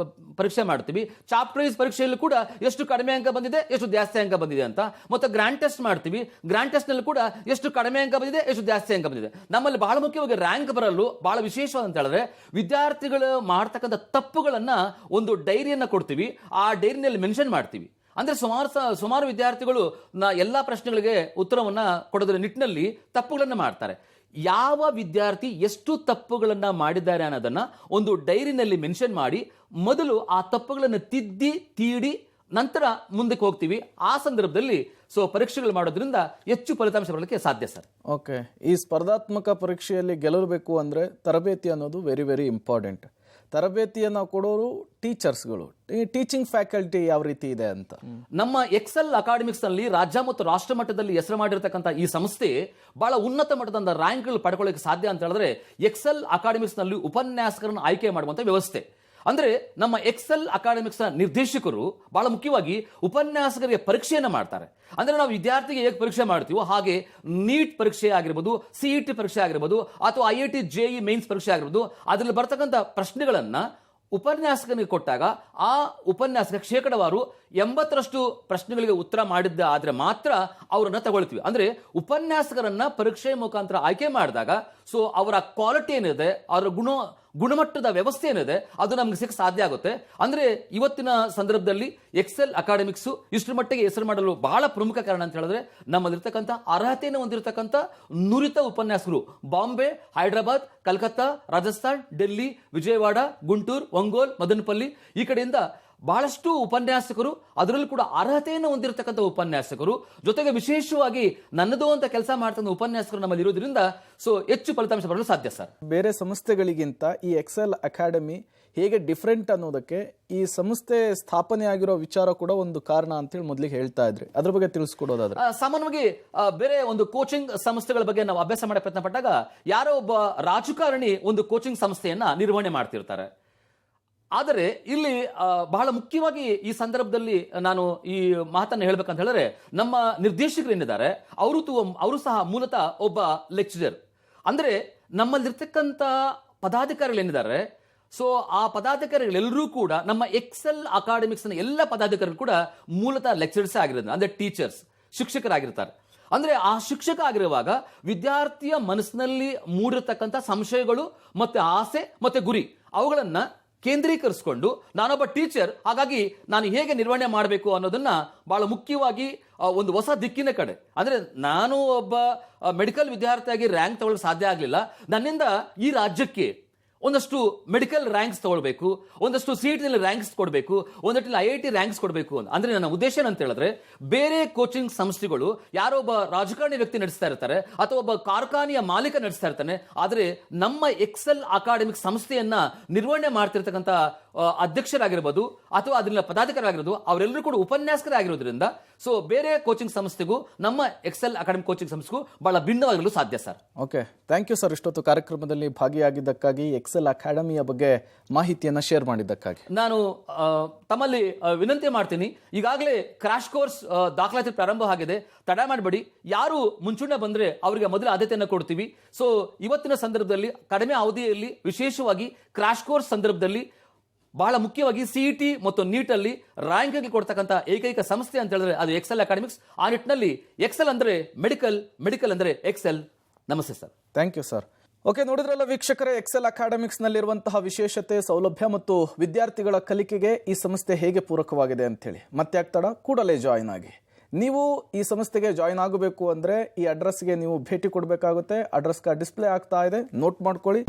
ಪರೀಕ್ಷೆ ಮಾಡ್ತೀವಿ, ಚಾಪ್ಟರ್ ವೈಸ್ ಪರೀಕ್ಷೆಯಲ್ಲಿ ಕೂಡ ಎಷ್ಟು ಕಡಿಮೆ ಅಂಕ ಬಂದಿದೆ, ಎಷ್ಟು ಜಾಸ್ತಿ ಅಂಕ ಬಂದಿದೆ ಅಂತ. ಮತ್ತೆ ಗ್ರ್ಯಾಂಡ್ ಟೆಸ್ಟ್ ಮಾಡ್ತೀವಿ, ಗ್ರ್ಯಾಂಡ್ ಟೆಸ್ಟ್ ನಲ್ಲಿ ಕೂಡ ಎಷ್ಟು ಕಡಿಮೆ ಅಂಕ ಬಂದಿದೆ, ಎಷ್ಟು ಜಾಸ್ತಿ ಅಂಕ ಬಂದಿದೆ. ನಮ್ಮಲ್ಲಿ ಬಹಳ ಮುಖ್ಯವಾಗಿ ರ್ಯಾಂಕ್ ಬರಲು ಬಹಳ ವಿಶೇಷವಾದ ಅಂತ ಹೇಳಿದ್ರೆ ವಿದ್ಯಾರ್ಥಿಗಳು ಮಾಡ್ತಕ್ಕಂಥ ತಪ್ಪುಗಳನ್ನ ಒಂದು ಡೈರಿಯನ್ನ ಕೊಡ್ತೀವಿ, ಆ ಡೈರಿನಲ್ಲಿ ಮೆನ್ಷನ್ ಮಾಡ್ತೀವಿ. ಅಂದ್ರೆ ಸುಮಾರು ವಿದ್ಯಾರ್ಥಿಗಳು ಎಲ್ಲಾ ಪ್ರಶ್ನೆಗಳಿಗೆ ಉತ್ತರವನ್ನ ಕೊಡೋದ್ರ ನಿಟ್ಟಿನಲ್ಲಿ ತಪ್ಪುಗಳನ್ನ ಮಾಡ್ತಾರೆ. ಯಾವ ವಿದ್ಯಾರ್ಥಿ ಎಷ್ಟು ತಪ್ಪುಗಳನ್ನ ಮಾಡಿದ್ದಾರೆ ಅನ್ನೋದನ್ನ ಒಂದು ಡೈರಿನಲ್ಲಿ ಮೆನ್ಷನ್ ಮಾಡಿ ಮೊದಲು ಆ ತಪ್ಪುಗಳನ್ನು ತೀಡಿ ನಂತರ ಮುಂದಕ್ಕೆ ಹೋಗ್ತೀವಿ. ಆ ಸಂದರ್ಭದಲ್ಲಿ ಪರೀಕ್ಷೆಗಳು ಮಾಡೋದ್ರಿಂದ ಹೆಚ್ಚು ಫಲಿತಾಂಶ ಬರಲಿಕ್ಕೆ ಸಾಧ್ಯ ಸರ್. ಓಕೆ, ಈ ಸ್ಪರ್ಧಾತ್ಮಕ ಪರೀಕ್ಷೆಯಲ್ಲಿ ಗೆಲ್ಲಬೇಕು ಅಂದ್ರೆ ತರಬೇತಿ ಅನ್ನೋದು ವೆರಿ ವೆರಿ ಇಂಪಾರ್ಟೆಂಟ್. ತರಬೇತಿಯನ್ನು ಕೊಡೋರು ಟೀಚರ್ಸ್ಗಳು, ಟೀಚಿಂಗ್ ಫ್ಯಾಕಲ್ಟಿ ಯಾವ ರೀತಿ ಇದೆ ಅಂತ? ನಮ್ಮ ಎಕ್ಸೆಲ್ ಅಕಾಡೆಮಿಕ್ಸ್ ನಲ್ಲಿ ರಾಜ್ಯ ಮತ್ತು ರಾಷ್ಟ್ರ ಮಟ್ಟದಲ್ಲಿ ಹೆಸರು ಮಾಡಿರ್ತಕ್ಕಂಥ ಈ ಸಂಸ್ಥೆ ಬಹಳ ಉನ್ನತ ಮಟ್ಟದ ರ್ಯಾಂಕ್ಗಳು ಪಡ್ಕೊಳ್ಳಿಕ್ಕೆ ಸಾಧ್ಯ ಅಂತ ಹೇಳಿದ್ರೆ ಎಕ್ಸೆಲ್ ಅಕಾಡೆಮಿಕ್ಸ್ ನಲ್ಲಿ ಉಪನ್ಯಾಸಕರನ್ನು ಆಯ್ಕೆ ಮಾಡುವಂತ ವ್ಯವಸ್ಥೆ. ಅಂದ್ರೆ ನಮ್ಮ ಎಕ್ಸೆಲ್ ಅಕಾಡೆಮಿಕ್ಸ್ ನಿರ್ದೇಶಕರು ಬಹಳ ಮುಖ್ಯವಾಗಿ ಉಪನ್ಯಾಸಕರಿಗೆ ಪರೀಕ್ಷೆಯನ್ನು ಮಾಡ್ತಾರೆ. ಅಂದ್ರೆ ನಾವು ವಿದ್ಯಾರ್ಥಿಗೆ ಹೇಗೆ ಪರೀಕ್ಷೆ ಮಾಡ್ತೀವೋ ಹಾಗೆ ನೀಟ್ ಪರೀಕ್ಷೆ ಆಗಿರ್ಬೋದು, ಸಿಇಟಿ ಪರೀಕ್ಷೆ ಆಗಿರ್ಬೋದು, ಅಥವಾ IIT JEE ಮೇನ್ಸ್ ಪರೀಕ್ಷೆ ಆಗಿರ್ಬೋದು, ಅದರಲ್ಲಿ ಬರ್ತಕ್ಕಂಥ ಪ್ರಶ್ನೆಗಳನ್ನ ಉಪನ್ಯಾಸಕನಿಗೆ ಕೊಟ್ಟಾಗ ಆ ಉಪನ್ಯಾಸಕ ಶೇಕಡವಾರು 80% ಪ್ರಶ್ನೆಗಳಿಗೆ ಉತ್ತರ ಮಾಡಿದ್ದ ಆದ್ರೆ ಮಾತ್ರ ಅವರನ್ನ ತಗೊಳ್ತೀವಿ. ಅಂದ್ರೆ ಉಪನ್ಯಾಸಕರನ್ನ ಪರೀಕ್ಷೆ ಮುಖಾಂತರ ಆಯ್ಕೆ ಮಾಡಿದಾಗ ಅವರ ಕ್ವಾಲಿಟಿ ಏನಿದೆ, ಅವರ ಗುಣಮಟ್ಟದ ವ್ಯವಸ್ಥೆ ಏನಿದೆ ಅದು ನಮ್ಗೆ ಸಿಕ್ಕ ಸಾಧ್ಯ ಆಗುತ್ತೆ. ಅಂದ್ರೆ ಇವತ್ತಿನ ಸಂದರ್ಭದಲ್ಲಿ ಎಕ್ಸೆಲ್ ಅಕಾಡೆಮಿಕ್ಸ್ ಇಷ್ಟರ ಮಟ್ಟಿಗೆ ಹೆಸರು ಮಾಡಲು ಬಹಳ ಪ್ರಮುಖ ಕಾರಣ ಅಂತ ಹೇಳಿದ್ರೆ ನಮ್ಮಲ್ಲಿರ್ತಕ್ಕಂಥ ಅರ್ಹತೆಯನ್ನು ಹೊಂದಿರತಕ್ಕಂಥ ನುರಿತ ಉಪನ್ಯಾಸಕರು ಬಾಂಬೆ, ಹೈದರಾಬಾದ್, ಕಲ್ಕತ್ತಾ, ರಾಜಸ್ಥಾನ್, ಡೆಲ್ಲಿ, ವಿಜಯವಾಡ, ಗುಂಟೂರು, ಒಂಗೋಲ್, ಮದನಪಲ್ಲಿ ಈ ಕಡೆಯಿಂದ ಬಹಳಷ್ಟು ಉಪನ್ಯಾಸಕರು, ಅದರಲ್ಲೂ ಕೂಡ ಅರ್ಹತೆಯನ್ನು ಹೊಂದಿರತಕ್ಕಂಥ ಉಪನ್ಯಾಸಕರು, ಜೊತೆಗೆ ವಿಶೇಷವಾಗಿ ನನ್ನದು ಅಂತ ಕೆಲಸ ಮಾಡ್ತಕ್ಕಂಥ ಉಪನ್ಯಾಸಕರು ನಮ್ಮಲ್ಲಿ ಇರೋದ್ರಿಂದ ಹೆಚ್ಚು ಫಲಿತಾಂಶ ಬರಲು ಸಾಧ್ಯ ಸರ್. ಬೇರೆ ಸಂಸ್ಥೆಗಳಿಗಿಂತ ಈ ಎಕ್ಸೆಲ್ ಅಕಾಡೆಮಿ ಹೇಗೆ ಡಿಫ್ರೆಂಟ್ ಅನ್ನೋದಕ್ಕೆ ಈ ಸಂಸ್ಥೆ ಸ್ಥಾಪನೆ ಆಗಿರೋ ವಿಚಾರ ಕೂಡ ಒಂದು ಕಾರಣ ಅಂತೇಳಿ ಮೊದಲಿಗೆ ಹೇಳ್ತಾ ಇದ್ರಿ, ಅದ್ರ ಬಗ್ಗೆ ತಿಳಿಸ್ಕೊಡೋದಾದ್ರೆ? ಸಾಮಾನ್ಯವಾಗಿ ಬೇರೆ ಒಂದು ಕೋಚಿಂಗ್ ಸಂಸ್ಥೆಗಳ ಬಗ್ಗೆ ನಾವು ಅಭ್ಯಾಸ ಮಾಡೋ ಪ್ರಯತ್ನ ಪಟ್ಟಾಗ ಯಾರೋ ಒಬ್ಬ ರಾಜಕಾರಣಿ ಒಂದು ಕೋಚಿಂಗ್ ಸಂಸ್ಥೆಯನ್ನ ನಿರ್ವಹಣೆ ಮಾಡ್ತಿರ್ತಾರೆ. ಆದರೆ ಇಲ್ಲಿ ಬಹಳ ಮುಖ್ಯವಾಗಿ ಈ ಸಂದರ್ಭದಲ್ಲಿ ನಾನು ಈ ಮಾತನ್ನು ಹೇಳ್ಬೇಕಂತ ಹೇಳಿದ್ರೆ ನಮ್ಮ ನಿರ್ದೇಶಕರು ಏನಿದ್ದಾರೆ ಅವರು ಸಹ ಮೂಲತಃ ಒಬ್ಬ ಲೆಕ್ಚರರ್. ಅಂದ್ರೆ ನಮ್ಮಲ್ಲಿರ್ತಕ್ಕಂಥ ಪದಾಧಿಕಾರಿಗಳು ಏನಿದ್ದಾರೆ ಆ ಪದಾಧಿಕಾರಿಗಳೆಲ್ಲರೂ ಕೂಡ ನಮ್ಮ ಎಕ್ಸೆಲ್ ಅಕಾಡೆಮಿಕ್ಸ್ ಎಲ್ಲ ಪದಾಧಿಕಾರಿಗಳು ಕೂಡ ಮೂಲತಃ ಲೆಕ್ಚರರ್ಸ್ ಆಗಿರೋದು, ಅಂದ್ರೆ ಟೀಚರ್ಸ್, ಶಿಕ್ಷಕರಾಗಿರ್ತಾರೆ. ಅಂದ್ರೆ ಆ ಶಿಕ್ಷಕ ಆಗಿರುವಾಗ ವಿದ್ಯಾರ್ಥಿಯ ಮನಸ್ಸಿನಲ್ಲಿ ಮೂಡಿರತಕ್ಕಂಥ ಸಂಶಯಗಳು ಮತ್ತೆ ಆಸೆ ಮತ್ತೆ ಗುರಿ ಅವುಗಳನ್ನ ಕೇಂದ್ರೀಕರಿಸಿಕೊಂಡು ನಾನೊಬ್ಬ ಟೀಚರ್, ಹಾಗಾಗಿ ನಾನು ಹೇಗೆ ನಿರ್ವಹಣೆ ಮಾಡಬೇಕು ಅನ್ನೋದನ್ನ ಬಹಳ ಮುಖ್ಯವಾಗಿ ಒಂದು ಹೊಸ ದಿಕ್ಕಿನ ಕಡೆ, ಅಂದ್ರೆ ನಾನು ಒಬ್ಬ ಮೆಡಿಕಲ್ ವಿದ್ಯಾರ್ಥಿಯಾಗಿ ರ್ಯಾಂಕ್ ತಗೊಳ್ಳೋಕೆ ಸಾಧ್ಯ ಆಗಲಿಲ್ಲ, ನನ್ನಿಂದ ಈ ರಾಜ್ಯಕ್ಕೆ ಒಂದಷ್ಟು ಮೆಡಿಕಲ್ ರ್ಯಾಂಕ್ಸ್ ತಗೊಳ್ಬೇಕು, ಒಂದಷ್ಟು CET ರ್ಯಾಂಕ್ಸ್ ಕೊಡಬೇಕು, ಒಂದಷ್ಟು IIT ರ್ಯಾಂಕ್ಸ್ ಕೊಡಬೇಕು ಅಂದ್ರೆ ನನ್ನ ಉದ್ದೇಶ ಏನಂತ ಹೇಳಿದ್ರೆ, ಬೇರೆ ಕೋಚಿಂಗ್ ಸಂಸ್ಥೆಗಳು ಯಾರೋ ಒಬ್ಬ ರಾಜಕಾರಣಿ ವ್ಯಕ್ತಿ ನಡೆಸ್ತಾ ಇರ್ತಾರೆ ಅಥವಾ ಒಬ್ಬ ಕಾರ್ಖಾನೆಯ ಮಾಲೀಕ ನಡೆಸ್ತಾ ಇರ್ತಾನೆ, ಆದ್ರೆ ನಮ್ಮ ಎಕ್ಸೆಲ್ ಅಕಾಡೆಮಿಕ್ ಸಂಸ್ಥೆಯನ್ನ ನಿರ್ವಹಣೆ ಮಾಡ್ತಿರ್ತಕ್ಕಂಥ ಅಧ್ಯಕ್ಷರಾಗಿರ್ಬೋದು ಅಥವಾ ಅದನ್ನ ಪದಾಧಿಕಾರಿಯಾಗಿರೋದು ಅವರೆಲ್ಲರೂ ಕೂಡ ಉಪನ್ಯಾಸಕರಾಗಿರೋದ್ರಿಂದ ಸೊ ಬೇರೆ ಕೋಚಿಂಗ್ ಸಂಸ್ಥೆಗೂ ನಮ್ಮ ಎಕ್ಸೆಲ್ ಅಕಾಡೆಮಿಕ್ ಕೋಚಿಂಗ್ ಸಂಸ್ಥೆಗೂ ಬಹಳ ಭಿನ್ನವಾಗಿರಲು ಸಾಧ್ಯ sir. Okay, thank you sir. ಇಷ್ಟೊತ್ತು ಕಾರ್ಯಕ್ರಮದಲ್ಲಿ ಭಾಗಿಯಾಗಿದ್ದಕ್ಕಾಗಿ, ಎಕ್ಸೆಲ್ ಅಕಾಡೆಮಿಯ ಬಗ್ಗೆ ಮಾಹಿತಿಯನ್ನ ಶೇರ್ ಮಾಡಿದ್ದಕ್ಕಾಗಿ ನಾನು ತಮ್ಮಲ್ಲಿ ವಿನಂತಿ ಮಾಡ್ತೀನಿ, ಈಗಾಗಲೇ ಕ್ರಾಶ್ ಕೋರ್ಸ್ ದಾಖಲಾತಿ ಪ್ರಾರಂಭ ಆಗಿದೆ, ತಡ ಮಾಡಬೇಡಿ. ಯಾರು ಮುಂಚೂಣಿ ಬಂದ್ರೆ ಅವರಿಗೆ ಮೊದಲ ಆದ್ಯತೆಯನ್ನು ಕೊಡ್ತೀವಿ. ಸೊ ಇವತ್ತಿನ ಸಂದರ್ಭದಲ್ಲಿ ಕಡಿಮೆ ಅವಧಿಯಲ್ಲಿ ವಿಶೇಷವಾಗಿ ಕ್ರಾಶ್ ಕೋರ್ಸ್ ಸಂದರ್ಭದಲ್ಲಿ ಬಹಳ ಮುಖ್ಯವಾಗಿ CET ಮತ್ತು NEET ಅಲ್ಲಿ ರ್ಯಾಂಕ್ ಕೊಡ್ತಕ್ಕಂಥ ಏಕೈಕ ಸಂಸ್ಥೆ ಅಂತ ಹೇಳಿದ್ರೆ ಅದು ಎಕ್ಸೆಲ್ ಅಕಾಡೆಮಿಕ್ಸ್. ಆ ನಿಟ್ಟಿನಲ್ಲಿ ಎಕ್ಸೆಲ್ ಅಂದ್ರೆ ಮೆಡಿಕಲ್, ಮೆಡಿಕಲ್ ಅಂದ್ರೆ ಎಕ್ಸೆಲ್. ನಮಸ್ತೆ sir. Thank you sir. Okay, ನೋಡಿದ್ರಲ್ಲ ವೀಕ್ಷಕರೇ, ಎಕ್ಸೆಲ್ ಅಕಾಡೆಮಿಕ್ಸ್ ನಲ್ಲಿರುವಂತಹ ವಿಶೇಷತೆ, ಸೌಲಭ್ಯ ಮತ್ತು ವಿದ್ಯಾರ್ಥಿಗಳ ಕಲಿಕೆಗೆ ಈ ಸಂಸ್ಥೆ ಹೇಗೆ ಪೂರಕವಾಗಿದೆ ಅಂತ ಹೇಳಿ. ಮತ್ತೆ ಆಗ್ತಾಡ ಕೂಡಲೇ ಜಾಯಿನ್ ಆಗಿ. ನೀವು ಈ ಸಂಸ್ಥೆಗೆ ಜಾಯಿನ್ ಆಗಬೇಕು ಅಂದ್ರೆ ಈ ಅಡ್ರೆಸ್ಗೆ ನೀವು ಭೇಟಿ ಕೊಡಬೇಕಾಗುತ್ತೆ. ಅಡ್ರೆಸ್ ಡಿಸ್ಪ್ಲೇ ಆಗ್ತಾ ಇದೆ, ನೋಟ್ ಮಾಡ್ಕೊಳ್ಳಿ.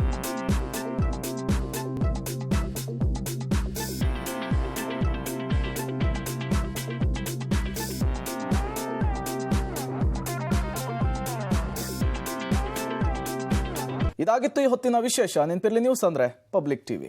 ಇದಾಗಿತ್ತು ಈ ಹೊತ್ತಿನ ವಿಶೇಷ. ನೆನಪಿರ್ಲಿ, ನ್ಯೂಸ್ ಅಂದ್ರೆ ಪಬ್ಲಿಕ್ ಟಿವಿ.